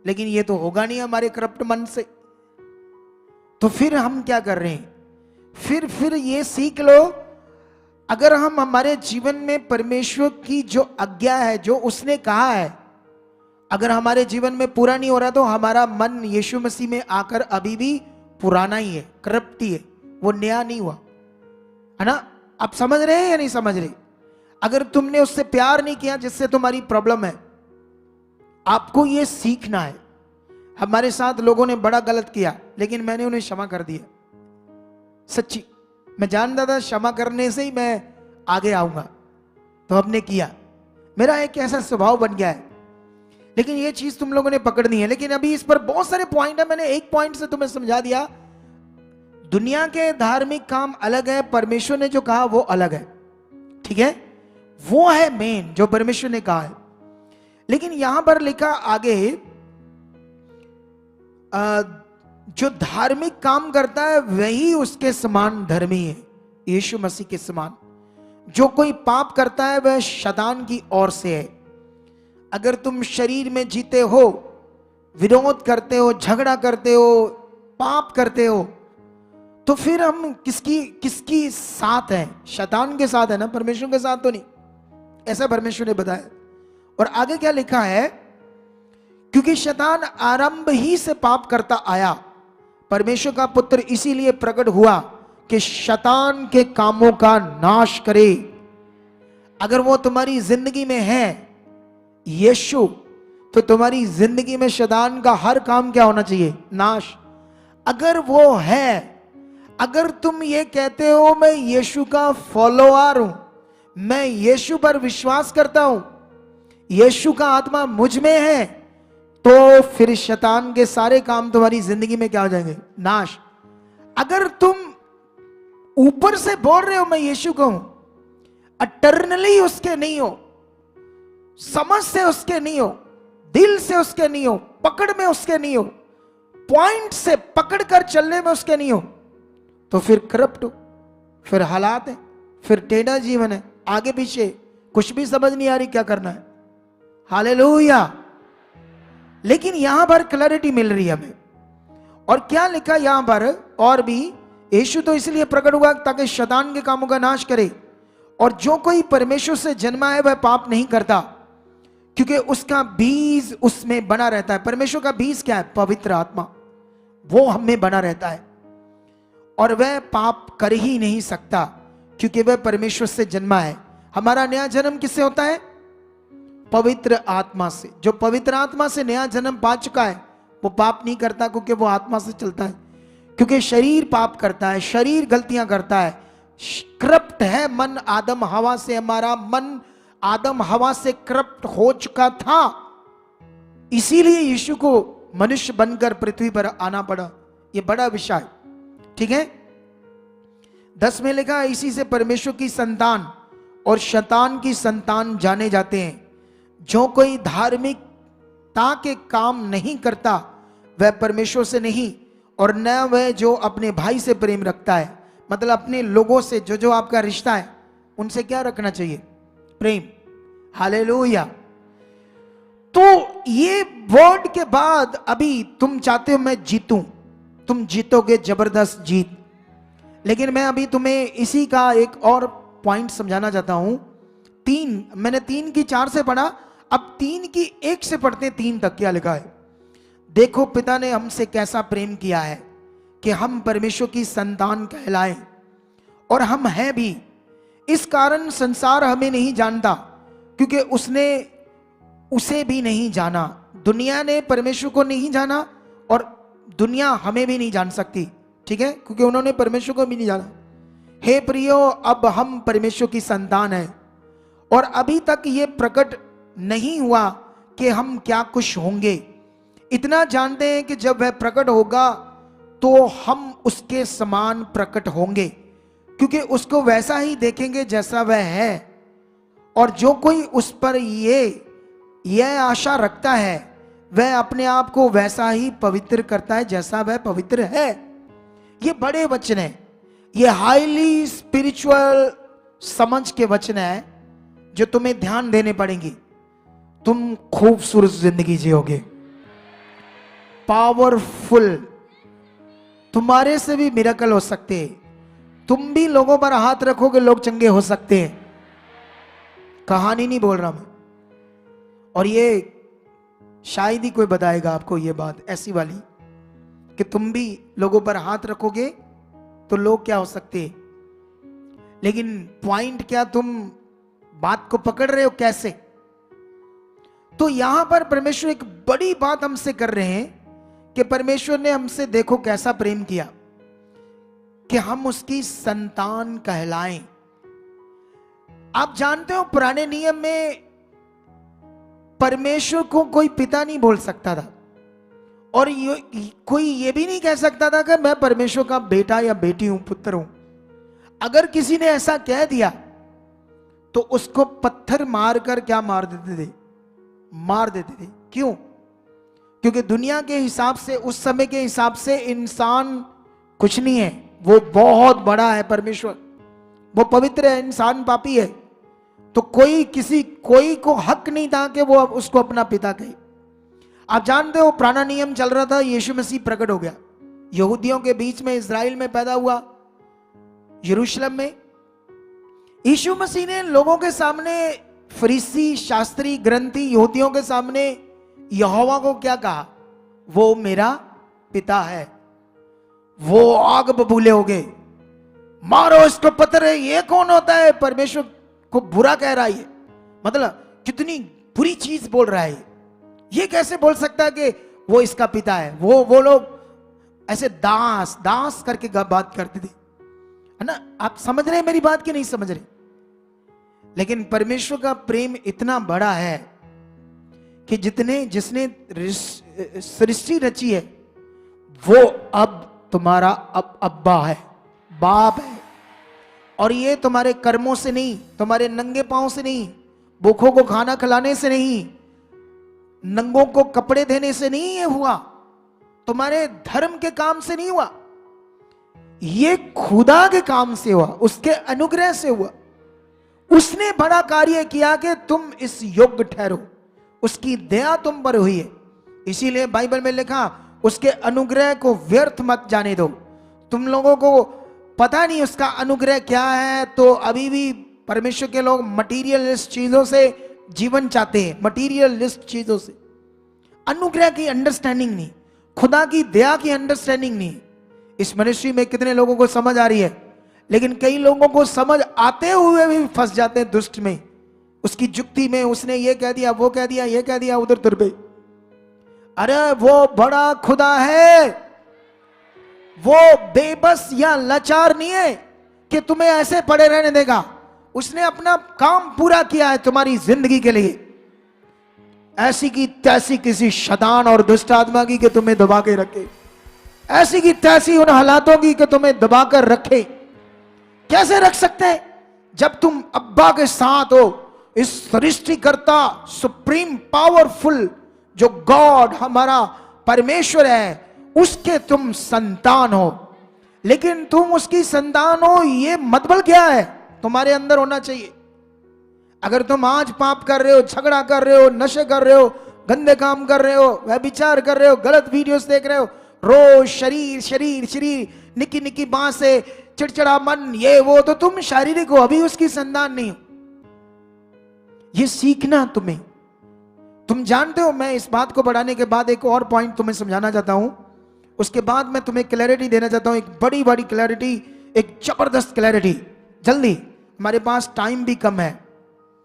लेकिन ये तो होगा नहीं हमारे करप्ट मन से। तो फिर हम क्या कर रहे हैं? फिर ये सीख लो, अगर हम हमारे जीवन में परमेश्वर की जो आज्ञा है, जो उसने कहा है, अगर हमारे जीवन में पूरा नहीं हो रहा, तो हमारा मन यीशु मसीह में आकर अभी भी पुराना ही है, करप्ट ही है, वो नया नहीं हुआ, है ना? आप समझ रहे हैं या नहीं समझ रहे? अगर तुमने उससे प्यार नहीं किया जिससे तुम्हारी प्रॉब्लम है, आपको ये सीखना है। हमारे साथ लोगों ने बड़ा गलत किया, लेकिन मैंने उन्हें क्षमा कर दिया। सच्ची, मैं जानता था क्षमा करने से ही मैं आगे आऊंगा, तो हमने किया। मेरा एक ऐसा स्वभाव बन गया है। लेकिन ये चीज तुम लोगों ने पकड़नी है। लेकिन अभी इस पर बहुत सारे पॉइंट है, मैंने एक पॉइंट से तुम्हें समझा दिया। दुनिया के धार्मिक काम अलग है, परमेश्वर ने जो कहा वो अलग है, ठीक है? वो है मेन जो परमेश्वर ने कहा है। लेकिन यहां पर लिखा आगे, जो धार्मिक काम करता है वही उसके समान धर्मी है, यीशु मसीह के समान। जो कोई पाप करता है वह शैतान की ओर से है। अगर तुम शरीर में जीते हो, विरोध करते हो, झगड़ा करते हो, पाप करते हो, तो फिर हम किसकी साथ हैं? शैतान के साथ है ना, परमेश्वर के साथ तो नहीं। ऐसा परमेश्वर ने बताया। और आगे क्या लिखा है? क्योंकि शैतान आरंभ ही से पाप करता आया, परमेश्वर का पुत्र इसीलिए प्रकट हुआ कि शैतान के कामों का नाश करे। अगर वो तुम्हारी जिंदगी में है यीशु, तो तुम्हारी जिंदगी में शैतान का हर काम क्या होना चाहिए? नाश। अगर वो है, अगर तुम ये कहते हो मैं यीशु का फॉलोअर हूं, मैं यीशु पर विश्वास करता हूं, यीशु का आत्मा मुझ में है, तो फिर शैतान के सारे काम तुम्हारी जिंदगी में क्या हो जाएंगे? नाश। अगर तुम ऊपर से बोल रहे हो मैं यीशु का हूं, अटर्नली उसके नहीं हो, समझ से उसके नहीं हो, दिल से उसके नहीं हो, पकड़ में उसके नहीं हो, पॉइंट से पकड़ कर चलने में उसके नहीं हो, तो फिर करप्ट हो, फिर हालात है, फिर टेढ़ा जीवन है, आगे पीछे कुछ भी समझ नहीं आ रही क्या करना है। हालेलुया। लेकिन यहां पर क्लैरिटी मिल रही है हमें। और क्या लिखा यहां पर? और भी यीशु तो इसलिए प्रकट हुआ ताकि शैतान के कामों का नाश करे, और जो कोई परमेश्वर से जन्मा है वह पाप नहीं करता, क्योंकि उसका बीज उसमें बना रहता है। परमेश्वर का बीज क्या है? पवित्र आत्मा, वो हम में बना रहता है, और वह पाप कर ही नहीं सकता क्योंकि वह परमेश्वर से जन्मा है। हमारा नया जन्म किससे होता है? पवित्र आत्मा से। जो पवित्र आत्मा से नया जन्म पा चुका है वो पाप नहीं करता, क्योंकि वो आत्मा से चलता है। क्योंकि शरीर पाप करता है, शरीर गलतियां करता है, करप्ट है मन आदम हवा से। हमारा मन आदम हवा से करप्ट हो चुका था, इसीलिए यीशु को मनुष्य बनकर पृथ्वी पर आना पड़ा। यह बड़ा विषय, ठीक है। 10 में लिखा, इसी से परमेश्वर की संतान और शैतान की संतान जाने जाते हैं। जो कोई धार्मिकता के काम नहीं करता वह परमेश्वर से नहीं, और न वह जो अपने भाई से प्रेम रखता है। मतलब अपने लोगों से जो जो आपका रिश्ता है उनसे क्या रखना चाहिए? प्रेम। हालेलुया। तो ये वर्ड के बाद अभी तुम चाहते हो मैं जीतूं, तुम जीतोगे जबरदस्त जीत। लेकिन मैं अभी तुम्हें इसी का एक और पॉइंट समझाना चाहता हूं। मैंने 3 की 4 से पढ़ा, अब 3 की 1 से पढ़ते हैं 3 तक। क्या लिखा है? देखो पिता ने हमसे कैसा प्रेम किया है कि हम परमेश्वर की संतान कहलाएं, और हम हैं भी। इस कारण संसार हमें नहीं जानता, क्योंकि उसने उसे भी नहीं जाना। दुनिया ने परमेश्वर को नहीं जाना, और दुनिया हमें भी नहीं जान सकती, ठीक है, क्योंकि उन्होंने परमेश्वर को भी नहीं जाना। हे प्रियो, अब हम परमेश्वर की संतान हैं, और अभी तक ये प्रकट नहीं हुआ कि हम क्या कुछ होंगे। इतना जानते हैं कि जब वह प्रकट होगा तो हम उसके समान प्रकट होंगे, क्योंकि उसको वैसा ही देखेंगे जैसा वह है। और जो कोई उस पर यह आशा रखता है वह अपने आप को वैसा ही पवित्र करता है जैसा वह पवित्र है। ये बड़े वचन है, ये हाईली स्पिरिचुअल समझ के वचन है जो तुम्हें ध्यान देने पड़ेंगे। तुम खूबसूरत जिंदगी जियोगे, पावरफुल। तुम्हारे से भी मिरेकल हो सकते हैं, तुम भी लोगों पर हाथ रखोगे लोग चंगे हो सकते हैं। कहानी नहीं बोल रहा मैं, और ये शायद ही कोई बताएगा आपको ये बात ऐसी वाली कि तुम भी लोगों पर हाथ रखोगे तो लोग क्या हो सकते हैं। लेकिन पॉइंट क्या, तुम बात को पकड़ रहे हो कैसे? तो यहां पर परमेश्वर एक बड़ी बात हमसे कर रहे हैं कि परमेश्वर ने हमसे देखो कैसा प्रेम किया कि हम उसकी संतान कहलाएं। आप जानते हो पुराने नियम में परमेश्वर को कोई पिता नहीं बोल सकता था, और कोई ये भी नहीं कह सकता था कि मैं परमेश्वर का बेटा या बेटी हूं, पुत्र हूं। अगर किसी ने ऐसा कह दिया तो उसको पत्थर मारकर क्या मार देते थे? मार देते थे। क्यों? क्योंकि दुनिया के हिसाब से, उस समय के हिसाब से इंसान कुछ नहीं है, वो बहुत बड़ा है। परमेश्वर वो पवित्र है, इंसान पापी है। तो कोई को हक नहीं था कि वो उसको अपना पिता कहे। आप जानते हो पुराना नियम चल रहा था, यीशु मसीह प्रकट हो गया, यहूदियों के बीच में, इज़राइल में पैदा हुआ, यरूशलेम में। यीशु मसीह ने लोगों के सामने, फरीसी, शास्त्री, ग्रंथी, यहूदियों के सामने यहोवा को क्या कहा? वो मेरा पिता है। वो आग बबूले हो गए, मारो इसको पत्थर है। ये कौन होता है? परमेश्वर को बुरा कह रहा है, मतलब कितनी बुरी चीज बोल रहा है। ये कैसे बोल सकता है कि वो इसका पिता है? वो लोग ऐसे दास दास करके बात करते थे, है ना। आप समझ रहे हैं मेरी बात की नहीं समझ रहे? लेकिन परमेश्वर का प्रेम इतना बड़ा है कि जिसने सृष्टि रची है वो अब तुम्हारा अब्बा है, बाप है। और ये तुम्हारे कर्मों से नहीं, तुम्हारे नंगे पांव से नहीं, भूखों को खाना खिलाने से नहीं, नंगों को कपड़े देने से नहीं ये हुआ, तुम्हारे धर्म के काम से नहीं हुआ, ये खुदा के काम से हुआ, उसके अनुग्रह से हुआ। उसने बड़ा कार्य किया कि तुम इस योग्य ठहरो, उसकी दया तुम पर हुई है। इसीलिए बाइबल में लिखा, उसके अनुग्रह को व्यर्थ मत जाने दो। तुम लोगों को पता नहीं उसका अनुग्रह क्या है, तो अभी भी परमेश्वर के लोग मटीरियलिस्ट चीजों से जीवन चाहते हैं, मटीरियलिस्ट चीजों से। अनुग्रह की अंडरस्टैंडिंग नहीं, खुदा की दया की अंडरस्टैंडिंग नहीं। इस मिनिस्ट्री में कितने लोगों को समझ आ रही है, लेकिन कई लोगों को समझ आते हुए भी फंस जाते हैं दुष्ट में, उसकी जुक्ति में। उसने ये कह दिया, वो कह दिया, ये कह दिया, उधर तुर पे। अरे वो बड़ा खुदा है, वो बेबस या लाचार नहीं है कि तुम्हें ऐसे पड़े रहने देगा। उसने अपना काम पूरा किया है तुम्हारी जिंदगी के लिए। ऐसी की तैसी किसी शैतान और दुष्ट आत्मा की कि तुम्हें दबा के रखे, ऐसी की तैसी उन हालातों की कि तुम्हें दबा कर रखे। कैसे रख सकते हैं? जब तुम अब्बा के साथ हो, इस सृष्टिकर्ता सुप्रीम पावरफुल जो गॉड हमारा परमेश्वर है, उसके तुम संतान हो। लेकिन तुम उसकी संतान हो, ये मतलब क्या है तुम्हारे अंदर होना चाहिए। अगर तुम आज पाप कर रहे हो, झगड़ा कर रहे हो, नशे कर रहे हो, गंदे काम कर रहे हो, व्यभिचार कर रहे हो, गलत वीडियोस देख रहे हो, रोज शरीर शरीर शरीर, निकी निकी बात से चिड़चिड़ा मन, ये वो, तो तुम शारीरिक हो, अभी उसकी संतान नहीं हो। ये सीखना तुम्हें। तुम जानते हो, मैं इस बात को बढ़ाने के बाद एक और पॉइंट तुम्हें समझाना चाहता हूं, उसके बाद मैं तुम्हें क्लैरिटी देना चाहता हूं, एक बड़ी बड़ी क्लैरिटी, एक जबरदस्त क्लैरिटी। जल्दी, हमारे पास टाइम भी कम है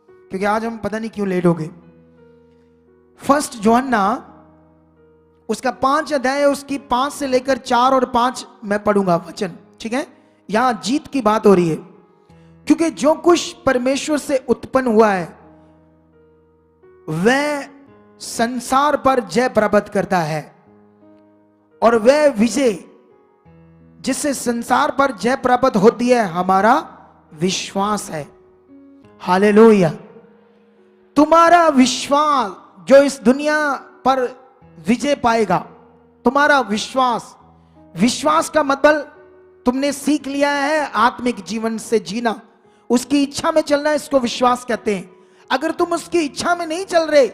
क्योंकि आज हम पता नहीं क्यों लेट हो गए। 1 यूहन्ना उसका 5 अध्याय, उसकी 5 से लेकर 4 और 5 मैं पढ़ूंगा वचन, ठीक है। यहां जीत की बात हो रही है, क्योंकि जो कुछ परमेश्वर से उत्पन्न हुआ है वह संसार पर जय प्राप्त करता है, और वह विजय जिससे संसार पर जय प्राप्त होती है हमारा विश्वास है। हालेलुया। तुम्हारा विश्वास जो इस दुनिया पर विजय पाएगा, तुम्हारा विश्वास, विश्वास का मतलब तुमने सीख लिया है आत्मिक जीवन से जीना, उसकी इच्छा में चलना, इसको विश्वास कहते हैं। अगर तुम उसकी इच्छा में नहीं चल रहे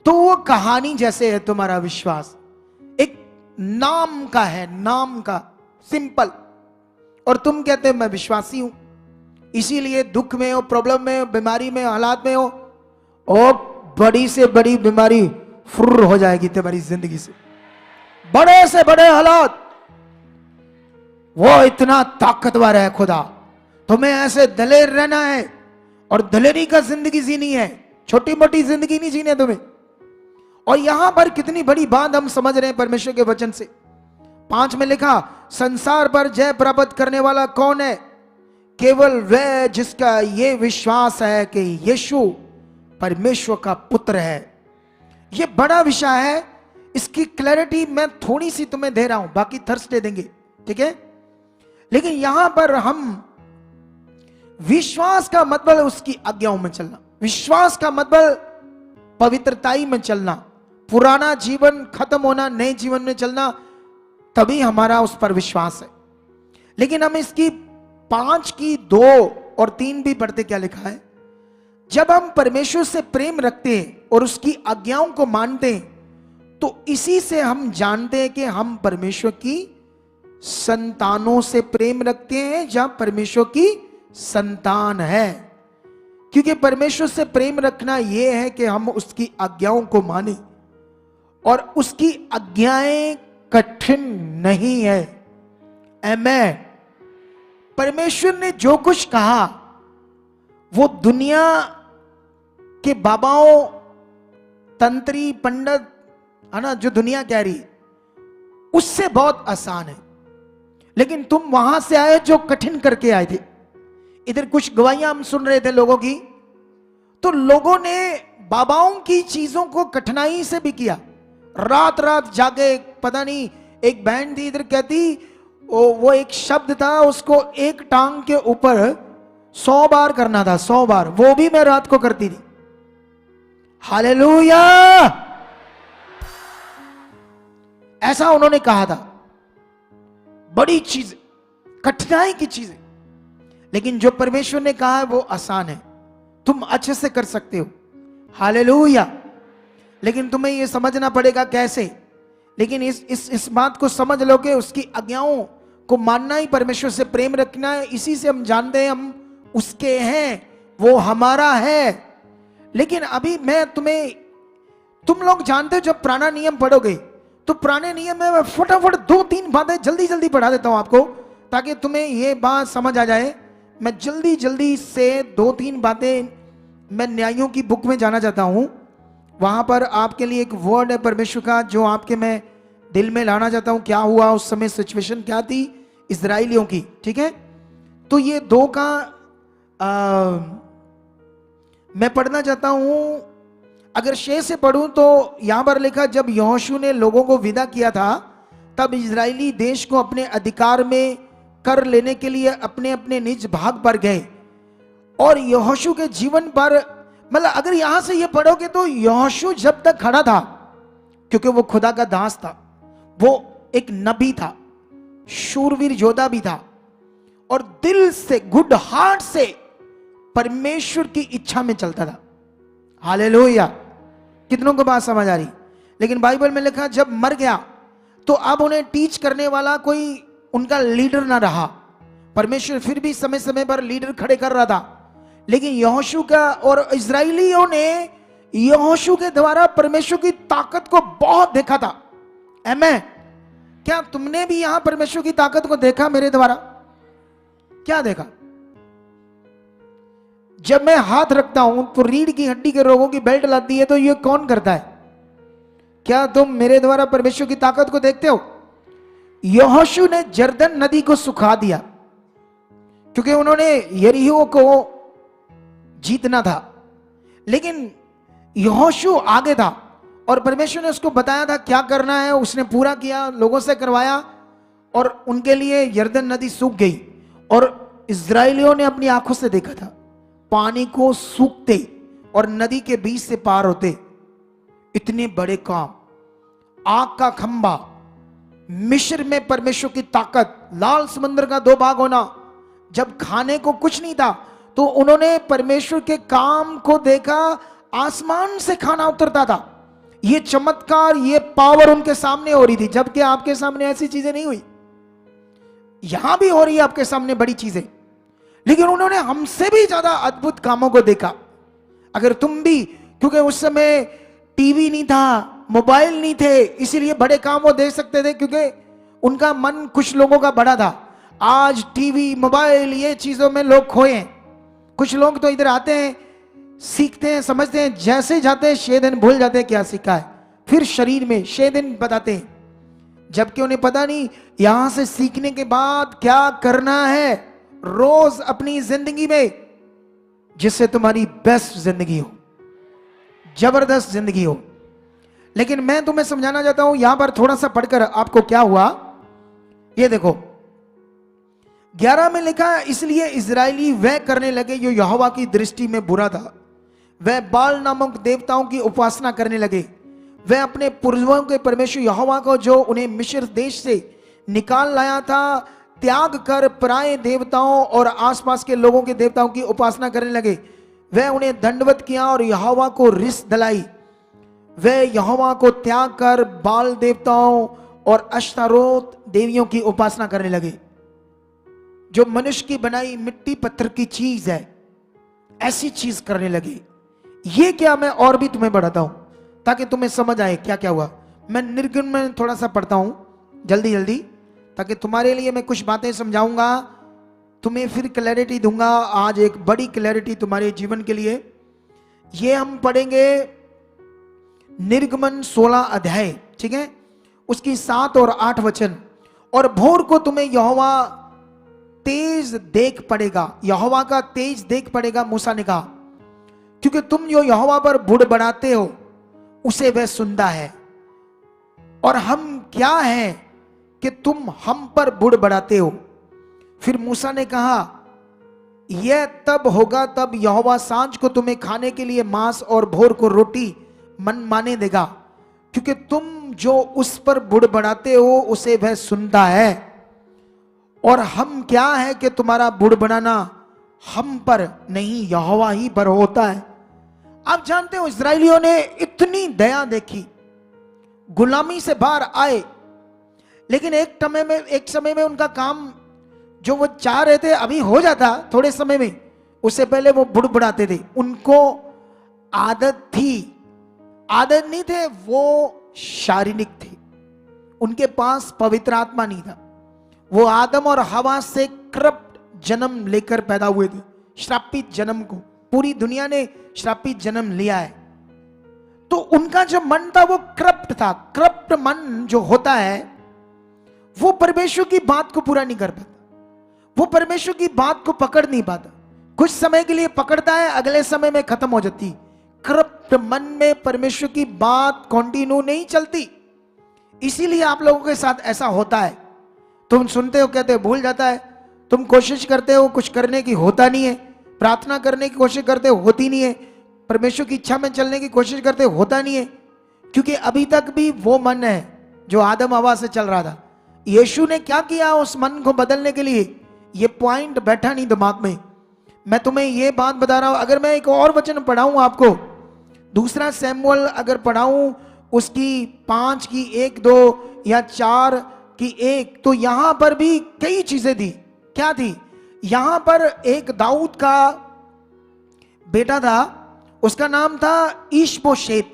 तो वो कहानी जैसे है तुम्हारा विश्वास, एक नाम का है, नाम का, सिंपल। और तुम कहते हैं मैं विश्वासी हूं, इसीलिए दुख में हो, प्रॉब्लम में हो, बीमारी में, हालात में हो, और बड़ी से बड़ी बीमारी फुर्र हो जाएगी तुम्हारी जिंदगी से, बड़े से बड़े हालात। वो इतना ताकतवर है खुदा, तुम्हें ऐसे दलेर रहना है और दलेरी का जिंदगी जीनी है, छोटी मोटी जिंदगी नहीं जीनी है तुम्हें। और यहां पर कितनी बड़ी बात हम समझ रहे हैं परमेश्वर के वचन से। 5 में लिखा, संसार पर जय प्राप्त करने वाला कौन है? केवल वह जिसका ये विश्वास है कि यीशु परमेश्वर का पुत्र है। ये बड़ा विषय है, इसकी क्लैरिटी मैं थोड़ी सी तुम्हें दे रहा हूं, बाकी थर्सडे देंगे, ठीक है। लेकिन यहां पर हम विश्वास का मतलब उसकी आज्ञाओं में चलना, विश्वास का मतलब पवित्रताई में चलना, पुराना जीवन खत्म होना, नए जीवन में चलना, तभी हमारा उस पर विश्वास है। लेकिन हम इसकी 5 की 2 और 3 भी पढ़ते, क्या लिखा है? जब हम परमेश्वर से प्रेम रखते हैं और उसकी आज्ञाओं को मानते हैं तो इसी से हम जानते हैं कि हम परमेश्वर की संतानों से प्रेम रखते हैं या परमेश्वर की संतान है। क्योंकि परमेश्वर से प्रेम रखना यह है कि हम उसकी आज्ञाओं को माने, और उसकी आज्ञाएं कठिन नहीं है। आमेन। परमेश्वर ने जो कुछ कहा वो दुनिया के बाबाओं, तंत्री, पंडित, है ना, जो दुनिया कह रही उससे बहुत आसान है। लेकिन तुम वहां से आए जो कठिन करके आए थे। इधर कुछ गवाहियां हम सुन रहे थे लोगों की, तो लोगों ने बाबाओं की चीजों को कठिनाई से भी किया। रात रात जागे, पता नहीं, एक बहन थी इधर कहती, वो एक शब्द था, उसको एक टांग के ऊपर 100 बार करना था, 100 बार, वो भी मैं रात को करती थी। हालेलुया, ऐसा उन्होंने कहा था। बड़ी चीज, कठिनाई की चीजें, लेकिन जो परमेश्वर ने कहा है वो आसान है, तुम अच्छे से कर सकते हो। हालेलुया। लेकिन तुम्हें यह समझना पड़ेगा कैसे। लेकिन इस बात को समझ लो कि उसकी आज्ञाओं को मानना ही परमेश्वर से प्रेम रखना है। इसी से हम जानते हैं हम उसके हैं, वो हमारा है। लेकिन अभी मैं तुम लोग जानते हो, जब पुराना नियम पढ़ोगे तो पुराने नियम में मैं फटाफट 2-3 बातें जल्दी जल्दी पढ़ा देता हूं आपको, ताकि तुम्हें यह बात समझ आ जाए। मैं जल्दी जल्दी से 2-3 बातें, मैं न्यायों की बुक में जाना चाहता हूं। वहां पर आपके लिए एक वर्ड है परमेश्वर का, जो आपके मैं दिल में लाना चाहता हूं। क्या हुआ उस समय, सिचुएशन क्या थी इजराइलियों की, ठीक है। तो ये 2 का मैं पढ़ना चाहता हूं। अगर 6 से पढ़ूं तो यहां पर लिखा, जब यहोशू ने लोगों को विदा किया था तब इजरायली देश को अपने अधिकार में कर लेने के लिए अपने अपने निज भाग पर गए। और यहोशू के जीवन पर, मतलब अगर यहां से ये पढ़ोगे तो यहोशू जब तक खड़ा था, क्योंकि वो खुदा का दास था, वो एक नबी था, शूरवीर योद्धा भी था, और दिल से, गुड हार्ट से परमेश्वर की इच्छा में चलता था। हालेलुया। कितनों को बात समझ आ रही। लेकिन बाइबल में लिखा, जब मर गया तो अब उन्हें टीच करने वाला कोई उनका लीडर ना रहा। परमेश्वर फिर भी समय समय पर लीडर खड़े कर रहा था, लेकिन यहोशू का, और इजराइलियों ने यहोशू के द्वारा परमेश्वर की ताकत को बहुत देखा था। आमीन। क्या तुमने भी यहां परमेश्वर की ताकत को देखा मेरे द्वारा? क्या देखा? जब मैं हाथ रखता हूं तो रीढ़ की हड्डी के रोगों की बेल्ट लाती है, तो ये कौन करता है? क्या तुम मेरे द्वारा परमेश्वर की ताकत को देखते हो? यहोशू ने जर्दन नदी को सुखा दिया, क्योंकि उन्होंने यरीहो को जीतना था। लेकिन यहोशू आगे था और परमेश्वर ने उसको बताया था क्या करना है, उसने पूरा किया, लोगों से करवाया, और उनके लिए यर्दन नदी सूख गई। और इजराइलियों ने अपनी आंखों से देखा था पानी को सूखते और नदी के बीच से पार होते। इतने बड़े काम, आग का खंबा, मिस्र में परमेश्वर की ताकत, लाल समंदर का 2 भाग होना, जब खाने को कुछ नहीं था तो उन्होंने परमेश्वर के काम को देखा। आसमान से खाना उतरता था। ये चमत्कार, ये पावर उनके सामने हो रही थी, जबकि आपके सामने ऐसी चीजें नहीं हुई। यहां भी हो रही है आपके सामने बड़ी चीजें, लेकिन उन्होंने हमसे भी ज्यादा अद्भुत कामों को देखा। अगर तुम भी, क्योंकि उस समय टीवी नहीं था, मोबाइल नहीं थे, इसीलिए बड़े काम वो देख सकते थे, क्योंकि उनका मन कुछ लोगों का बड़ा था। आज टीवी, मोबाइल, ये चीजों में लोग खोए हैं। कुछ लोग तो इधर आते हैं, सीखते हैं, समझते हैं, जैसे जाते हैं 6 दिन भूल जाते हैं क्या सीखा है, फिर शरीर में 6 दिन बताते हैं, जबकि उन्हें पता नहीं यहां से सीखने के बाद क्या करना है रोज अपनी जिंदगी में, जिससे तुम्हारी बेस्ट जिंदगी हो, जबरदस्त जिंदगी हो। लेकिन मैं तुम्हें समझाना चाहता हूं, यहां पर थोड़ा सा पढ़कर आपको क्या हुआ ये देखो। 11 में लिखा है, इसलिए इजरायली वह करने लगे जो यहोवा की दृष्टि में बुरा था। वह बाल नामक देवताओं की उपासना करने लगे। वह अपने पूर्वजों के परमेश्वर यहोवा को, जो उन्हें मिस्र देश से निकाल लाया था, त्याग कर पराये देवताओं और आसपास के लोगों के देवताओं की उपासना करने लगे। वह उन्हें दंडवत किया और यहोवा को रिस दिलाई। वह यहोवा को त्याग कर बाल देवताओं और अश्तारोत देवियों की उपासना करने लगे। जो मनुष्य की बनाई मिट्टी पत्थर की चीज है, ऐसी चीज करने लगे। ये क्या, मैं और भी तुम्हें बढ़ाता हूं ताकि तुम्हें समझ आए क्या क्या हुआ। मैं निर्गुण में थोड़ा सा पढ़ता हूं जल्दी जल्दी, ताकि तुम्हारे लिए मैं कुछ बातें समझाऊंगा तुम्हें फिर क्लैरिटी दूंगा। आज एक बड़ी क्लैरिटी तुम्हारे जीवन के लिए। ये हम पढ़ेंगे निर्गमन 16 अध्याय, ठीक है, उसकी 7 और 8 वचन। और भोर को तुम्हें यहोवा तेज देख पड़ेगा, यहोवा का तेज देख पड़ेगा, मूसा ने कहा, क्योंकि तुम जो यहोवा पर बुड़ बढ़ाते हो उसे वह सुनता है। और हम क्या है कि तुम हम पर बुड़ बढ़ाते हो। फिर मूसा ने कहा, यह तब होगा तब यहोवा सांझ को तुम्हें खाने के लिए मांस और भोर को रोटी मन माने देगा, क्योंकि तुम जो उस पर बुड़ बढ़ाते हो उसे वह सुनता है। और हम क्या है कि तुम्हारा बुड़ बढ़ाना हम पर नहीं यहोवा ही पर होता है। आप जानते हो इस्राएलियों ने इतनी दया देखी, गुलामी से बाहर आए, लेकिन एक समय में उनका काम जो वो चाह रहे थे अभी हो जाता थोड़े समय में, उससे पहले वो बुड़ बढ़ाते थे। उनको आदत थी, आदत नहीं थे, वो शारीरिक थे, उनके पास पवित्र आत्मा नहीं था। वो आदम और हवा से करप्ट जन्म लेकर पैदा हुए थे, श्रापित जन्म को पूरी दुनिया ने श्रापित जन्म लिया है। तो उनका जो मन था वो करप्ट था। करप्ट मन जो होता है वो परमेश्वर की बात को पूरा नहीं कर पाता, वो परमेश्वर की बात को पकड़ नहीं पाता। कुछ समय के लिए पकड़ता है, अगले समय में खत्म हो जाती। करप्ट मन में परमेश्वर की बात कंटिन्यू नहीं चलती। इसीलिए आप लोगों के साथ ऐसा होता है, तुम सुनते हो, कहते हो, भूल जाता है। तुम कोशिश करते हो कुछ करने की, होता नहीं है। प्रार्थना करने की कोशिश करते हो, होती नहीं है। परमेश्वर की इच्छा में चलने की कोशिश करते हो, होता नहीं है, क्योंकि अभी तक भी वो मन है जो आदम हवा से चल रहा था। यीशु ने क्या किया उस मन को बदलने के लिए, ये पॉइंट बैठा नहीं दिमाग में। मैं तुम्हें ये बात बता रहा हूं। अगर मैं एक और वचन पढ़ाऊं आपको, दूसरा सैमुअल अगर पढ़ाऊं उसकी 5 की 1 2 या 4 की 1, तो यहां पर भी कई चीजें थी। क्या थी? यहां पर एक दाऊद का बेटा था, उसका नाम था ईशबोशेत,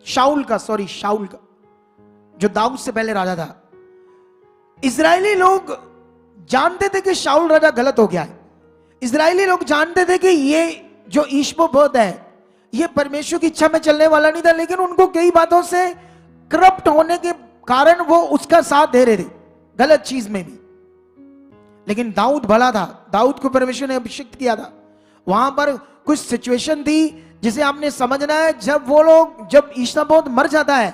शाऊल का, जो दाऊद से पहले राजा था। इजरायली लोग जानते थे कि शाऊल राजा गलत हो गया है। इजरायली लोग जानते थे कि ये जो ईशबोशेत है ये परमेश्वर की इच्छा में चलने वाला नहीं था, लेकिन उनको कई बातों से करप्ट होने के कारण वो उसका साथ दे रहे थे गलत चीज में भी। लेकिन दाऊद भला था, दाऊद को परमेश्वर ने अभिषिक्त किया था। वहां पर कुछ सिचुएशन थी जिसे आपने समझना है। जब ईशबोशेत मर जाता है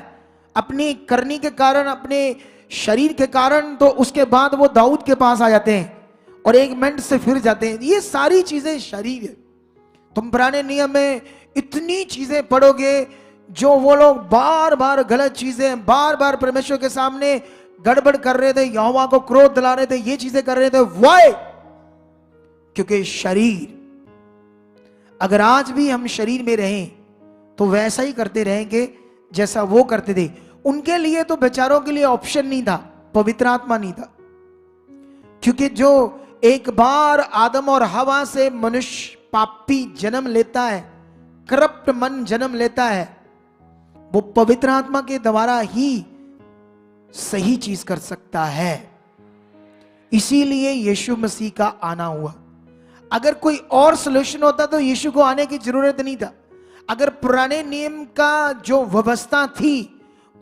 अपनी करनी के कारण, अपने शरीर के कारण, तो उसके बाद वो दाऊद के पास आ जाते हैं और एक मिनट से फिर जाते हैं। ये सारी चीजें शरीर है। तुम पुराने नियम में इतनी चीजें पढ़ोगे जो वो लोग बार बार गलत चीजें, बार बार परमेश्वर के सामने गड़बड़ कर रहे थे, यहोवा को क्रोध दिला रहे थे, ये चीजें कर रहे थे। वाई? क्योंकि शरीर, अगर आज भी हम शरीर में रहें तो वैसा ही करते रहेंगे जैसा वो करते थे। उनके लिए तो बेचारों के लिए ऑप्शन नहीं था, पवित्र आत्मा नहीं था। क्योंकि जो एक बार आदम और हवा से मनुष्य पापी जन्म लेता है, करप्ट मन जन्म लेता है, वो पवित्र आत्मा के द्वारा ही सही चीज कर सकता है। इसीलिए यीशु मसीह का आना हुआ। अगर कोई और सॉल्यूशन होता तो यीशु को आने की जरूरत नहीं था। अगर पुराने नियम का जो व्यवस्था थी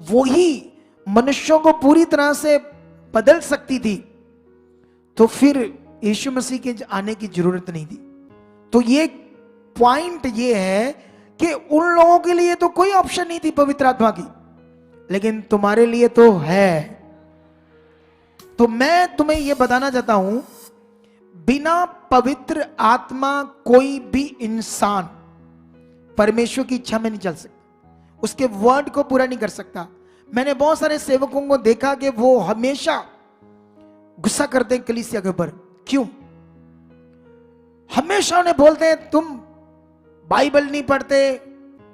वही मनुष्यों को पूरी तरह से बदल सकती थी, तो फिर यीशु मसीह के आने की जरूरत नहीं थी। तो ये पॉइंट ये है कि उन लोगों के लिए तो कोई ऑप्शन नहीं थी पवित्र आत्मा की, लेकिन तुम्हारे लिए तो है। तो मैं तुम्हें यह बताना चाहता हूं, बिना पवित्र आत्मा कोई भी इंसान परमेश्वर की इच्छा में नहीं चल सकता, उसके वर्ड को पूरा नहीं कर सकता। मैंने बहुत सारे सेवकों को देखा कि वो हमेशा गुस्सा करते हैं कलीसिया के ऊपर। क्यों? हमेशा उन्हें बोलते हैं तुम बाइबल नहीं पढ़ते,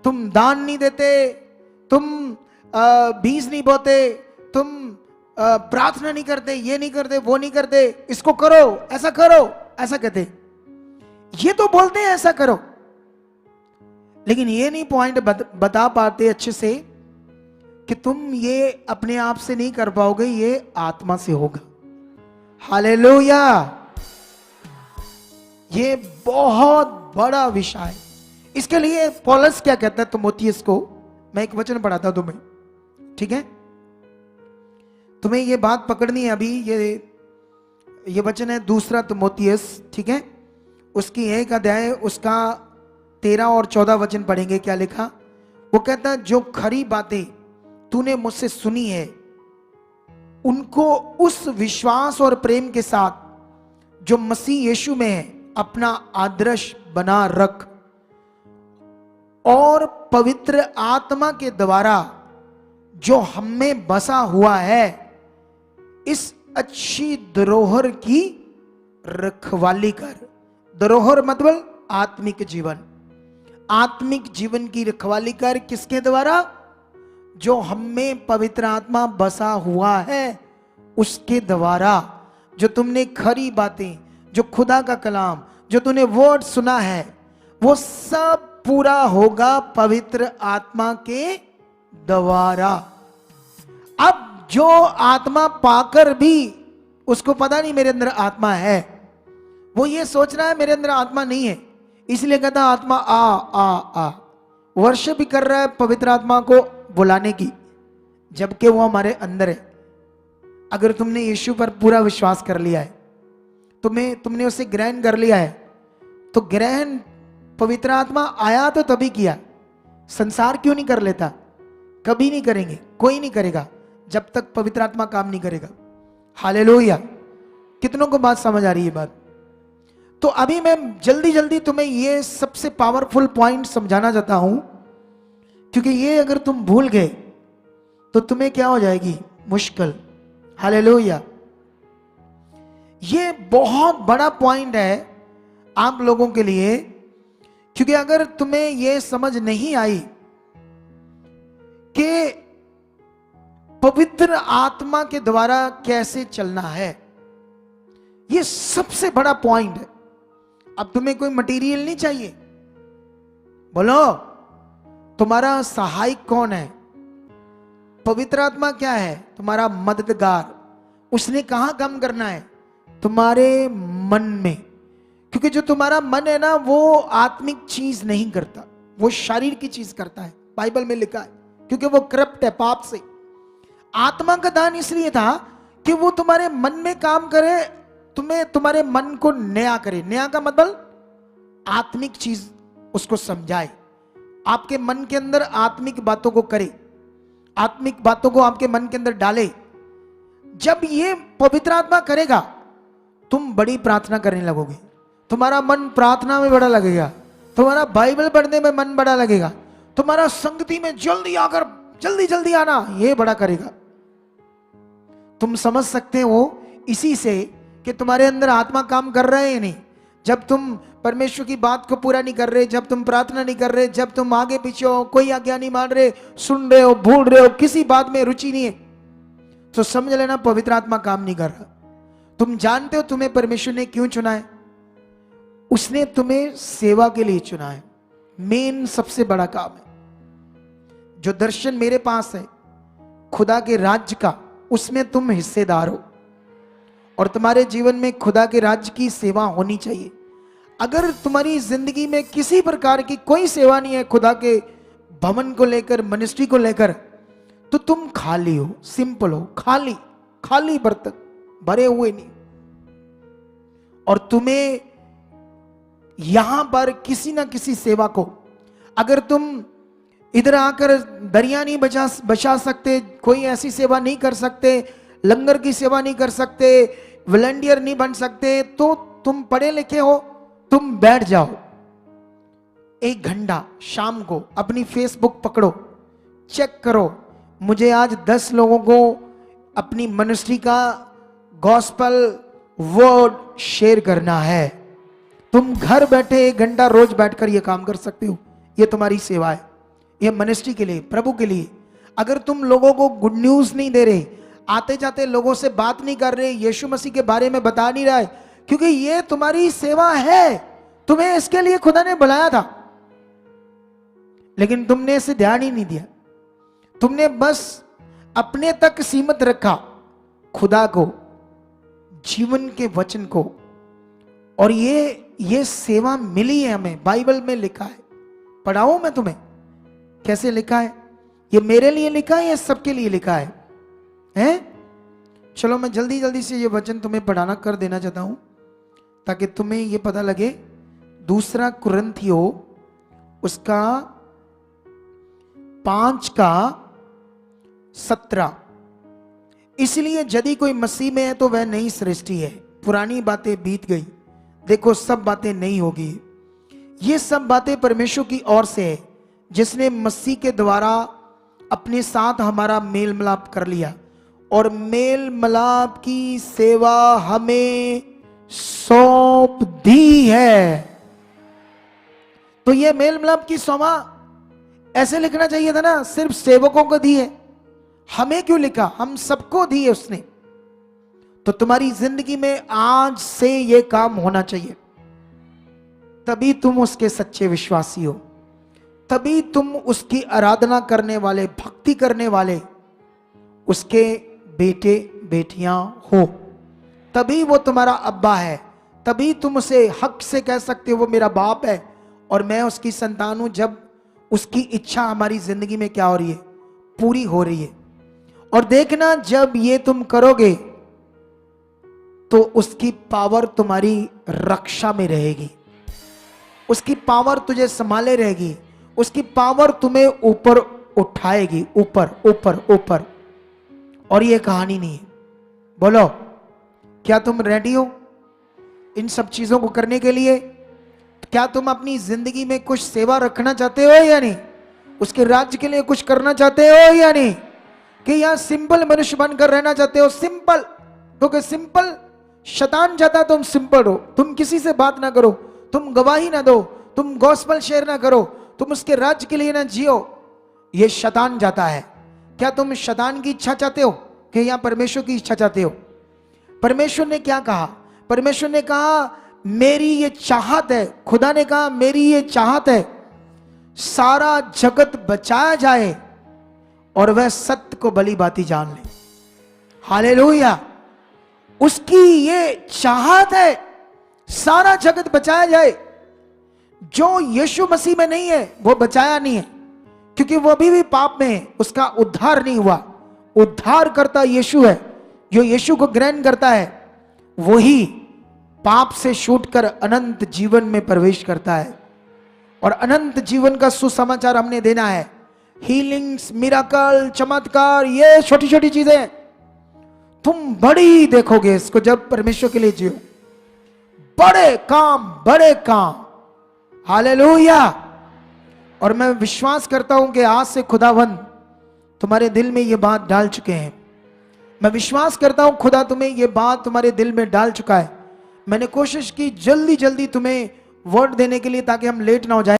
तुम दान नहीं देते, तुम बीज नहीं बोते, तुम प्रार्थना नहीं करते, ये नहीं करते, वो नहीं करते, इसको करो, ऐसा कहते। ये तो बोलते हैं ऐसा करो, लेकिन ये नहीं पॉइंट बता पाते अच्छे से कि तुम ये अपने आप से नहीं कर पाओगे, ये आत्मा से होगा। हालेलुया। ये बहुत बड़ा विषय है। इसके लिए पौलुस क्या कहता है तीमुथियुस को, मैं एक वचन पढ़ाता हूं तुम्हें, ठीक है? तुम्हें ये बात पकड़नी है अभी। ये वचन है 2 तीमुथियुस, ठीक है? उसकी 1 अध्याय उसका 13 और 14 वचन पढ़ेंगे। क्या लिखा? वो कहता है जो खरी बातें तूने मुझसे सुनी है उनको उस विश्वास और प्रेम के साथ जो मसीह यीशु में है अपना आदर्श बना रख, और पवित्र आत्मा के द्वारा जो हम में बसा हुआ है इस अच्छी धरोहर की रखवाली कर। धरोहर मतलब आत्मिक जीवन। आत्मिक जीवन की रखवाली कर किसके द्वारा? जो हम में पवित्र आत्मा बसा हुआ है उसके द्वारा। जो तुमने खरी बातें, जो खुदा का कलाम, जो तूने वर्ड सुना है, वो सब पूरा होगा पवित्र आत्मा के द्वारा। अब जो आत्मा पाकर भी उसको पता नहीं मेरे अंदर आत्मा है, वो ये सोच रहा है मेरे अंदर आत्मा नहीं है, इसलिए कहता आत्मा आ आ आ, वर्शिप भी कर रहा है पवित्र आत्मा को बुलाने की, जबकि वो हमारे अंदर है। अगर तुमने यीशु पर पूरा विश्वास कर लिया है, तुमने उसे ग्रहण कर लिया है, तो ग्रहण पवित्र आत्मा आया तो तभी किया। संसार क्यों नहीं कर लेता? कभी नहीं करेंगे, कोई नहीं करेगा जब तक पवित्र आत्मा काम नहीं करेगा। हालेलुया! कितनों को बात समझ आ रही है बात? तो अभी मैं जल्दी जल्दी तुम्हें ये सबसे पावरफुल पॉइंट समझाना चाहता हूं, क्योंकि ये अगर तुम भूल गए तो तुम्हें क्या हो जाएगी? मुश्किल। हालेलुया! ये बहुत बड़ा पॉइंट है आप लोगों के लिए, क्योंकि अगर तुम्हें ये समझ नहीं आई कि पवित्र आत्मा के द्वारा कैसे चलना है, ये सबसे बड़ा पॉइंट है। अब तुम्हें कोई मटेरियल नहीं चाहिए। बोलो, तुम्हारा सहायक कौन है? पवित्र आत्मा क्या है? तुम्हारा मददगार। उसने कहां काम करना है? तुम्हारे मन में। क्योंकि जो तुम्हारा मन है ना, वो आत्मिक चीज नहीं करता, वो शरीर की चीज करता है। बाइबल में लिखा है, क्योंकि वो करप्ट है पाप से। आत्मा का दान इसलिए था कि वो तुम्हारे मन में काम करे, तुम्हारे मन को नया करे। नया का मतलब आत्मिक चीज उसको समझाए, आपके मन के अंदर आत्मिक बातों को करे, आत्मिक बातों को आपके मन के अंदर डाले। जब ये पवित्र आत्मा करेगा, तुम बड़ी प्रार्थना करने लगोगे, तुम्हारा मन प्रार्थना में बड़ा लगेगा, तुम्हारा बाइबल पढ़ने में मन बड़ा लगेगा, तुम्हारा संगति में जल्दी आकर जल्दी जल्दी आना ये बड़ा करेगा। तुम समझ सकते हो इसी से कि तुम्हारे अंदर आत्मा काम कर रहे हैं नहीं। जब तुम परमेश्वर की बात को पूरा नहीं कर रहे, जब तुम प्रार्थना नहीं कर रहे, जब तुम आगे पीछे हो, कोई आज्ञा नहीं मान रहे, सुन रहे हो, भूल रहे हो, किसी बात में रुचि नहीं है, तो समझ लेना पवित्र आत्मा काम नहीं कर रहा। तुम जानते हो तुम्हें परमेश्वर ने क्यों चुना है? उसने तुम्हें सेवा के लिए चुना है। मेन सबसे बड़ा काम है। जो दर्शन मेरे पास है खुदा के राज्य का, उसमें तुम हिस्सेदार हो, और तुम्हारे जीवन में खुदा के राज्य की सेवा होनी चाहिए। अगर तुम्हारी जिंदगी में किसी प्रकार की कोई सेवा नहीं है खुदा के भवन को लेकर, मिनिस्ट्री को लेकर, तो तुम खाली हो, सिंपल हो, खाली खाली बर्तन, भरे हुए नहीं। और तुम्हें यहां पर किसी ना किसी सेवा को, अगर तुम इधर आकर दरिया नहीं बचा सकते, कोई ऐसी सेवा नहीं कर सकते, लंगर की सेवा नहीं कर सकते, वॉलंटियर नहीं बन सकते, तो तुम पढ़े लिखे हो, तुम बैठ जाओ 1 घंटा शाम को, अपनी फेसबुक पकड़ो, चेक करो, मुझे आज 10 लोगों को अपनी मिनिस्ट्री का गॉस्पेल वर्ड शेयर करना है। तुम घर बैठे 1 घंटा रोज बैठकर यह काम कर सकते हो। यह तुम्हारी सेवा है, यह मिनिस्ट्री के लिए, प्रभु के लिए। अगर तुम लोगों को गुड न्यूज नहीं दे रहे, आते जाते लोगों से बात नहीं कर रहे, यीशु मसीह के बारे में बता नहीं रहा है, क्योंकि यह तुम्हारी सेवा है, तुम्हें इसके लिए खुदा ने बुलाया था, लेकिन तुमने इसे ध्यान ही नहीं दिया। तुमने बस अपने तक सीमित रखा खुदा को, जीवन के वचन को, और ये सेवा मिली है हमें, बाइबल में लिखा है। पढ़ाऊं मैं तुम्हें कैसे लिखा है? ये मेरे लिए लिखा है या सबके लिए लिखा है? हैं? चलो मैं जल्दी जल्दी से ये वचन तुम्हें पढ़ाना कर देना चाहता हूं ताकि तुम्हें ये पता लगे। दूसरा कुरिन्थियों उसका 5:17। इसलिए यदि कोई मसीह में है तो वह नई सृष्टि है, पुरानी बातें बीत गई, देखो सब बातें नई होगी। ये सब बातें परमेश्वर की ओर से है, जिसने मसीह के द्वारा अपने साथ हमारा मेल मिलाप कर लिया और मेल मिलाप की सेवा हमें सौंप दी है। तो ये मेल मिलाप की सेवा ऐसे लिखना चाहिए था ना, सिर्फ सेवकों को दी है। हमें क्यों लिखा? हम सबको दी है उसने। तो तुम्हारी जिंदगी में आज से ये काम होना चाहिए, तभी तुम उसके सच्चे विश्वासी हो, तभी तुम उसकी आराधना करने वाले, भक्ति करने वाले उसके बेटे बेटियां हो, तभी वो तुम्हारा अब्बा है, तभी तुम उसे हक से कह सकते हो वो मेरा बाप है और मैं उसकी संतान हूं, जब उसकी इच्छा हमारी जिंदगी में क्या हो रही है? पूरी हो रही है। और देखना, जब ये तुम करोगे तो उसकी पावर तुम्हारी रक्षा में रहेगी, उसकी पावर तुझे संभाले रहेगी, उसकी पावर तुम्हें ऊपर उठाएगी, ऊपर ऊपर ऊपर। और ये कहानी नहीं है। बोलो, क्या तुम रेडी हो इन सब चीजों को करने के लिए? क्या तुम अपनी जिंदगी में कुछ सेवा रखना चाहते हो या नहीं? उसके राज्य के लिए कुछ करना चाहते हो या नहीं? कि यहां सिंपल मनुष्य बनकर रहना चाहते हो? सिंपल, क्योंकि सिंपल शैतान चाहता तुम सिंपल हो, तुम किसी से बात ना करो, तुम गवाही ना दो, तुम गॉस्पेल शेयर ना करो, तुम उसके राज्य के लिए ना जियो। ये शैतान चाहता है। क्या तुम शैतान की इच्छा चाहते हो कि यहां परमेश्वर की इच्छा चाहते हो? परमेश्वर ने क्या कहा? परमेश्वर ने कहा मेरी ये चाहत है, खुदा ने कहा मेरी ये चाहत है सारा जगत बचाया जाए और वह सत्य को भली भांति जान ले। हालेलुया। उसकी ये चाहत है सारा जगत बचाया जाए। जो यीशु मसीह में नहीं है वो बचाया नहीं है, क्योंकि वो अभी भी पाप में है, उसका उद्धार नहीं हुआ। उद्धार करता यीशु है। जो यीशु को ग्रहण करता है वही पाप से छूटकर अनंत जीवन में प्रवेश करता है। और अनंत जीवन का सुसमाचार हमने देना है। हीलिंग्स, मिराकल, चमत्कार, ये छोटी छोटी चीजें तुम बड़ी देखोगे इसको जब परमेश्वर के लिए जियो। बड़े काम। हालेलुया। और मैं विश्वास करता हूं कि आज से खुदावंद तुम्हारे दिल में ये बात डाल चुके हैं। मैं विश्वास करता हूं खुदा तुम्हें ये बात तुम्हारे दिल में डाल चुका है। मैंने कोशिश की जल्दी जल्दी तुम्हें वर्ड देने के लिए ताकि हम लेट ना हो जाए।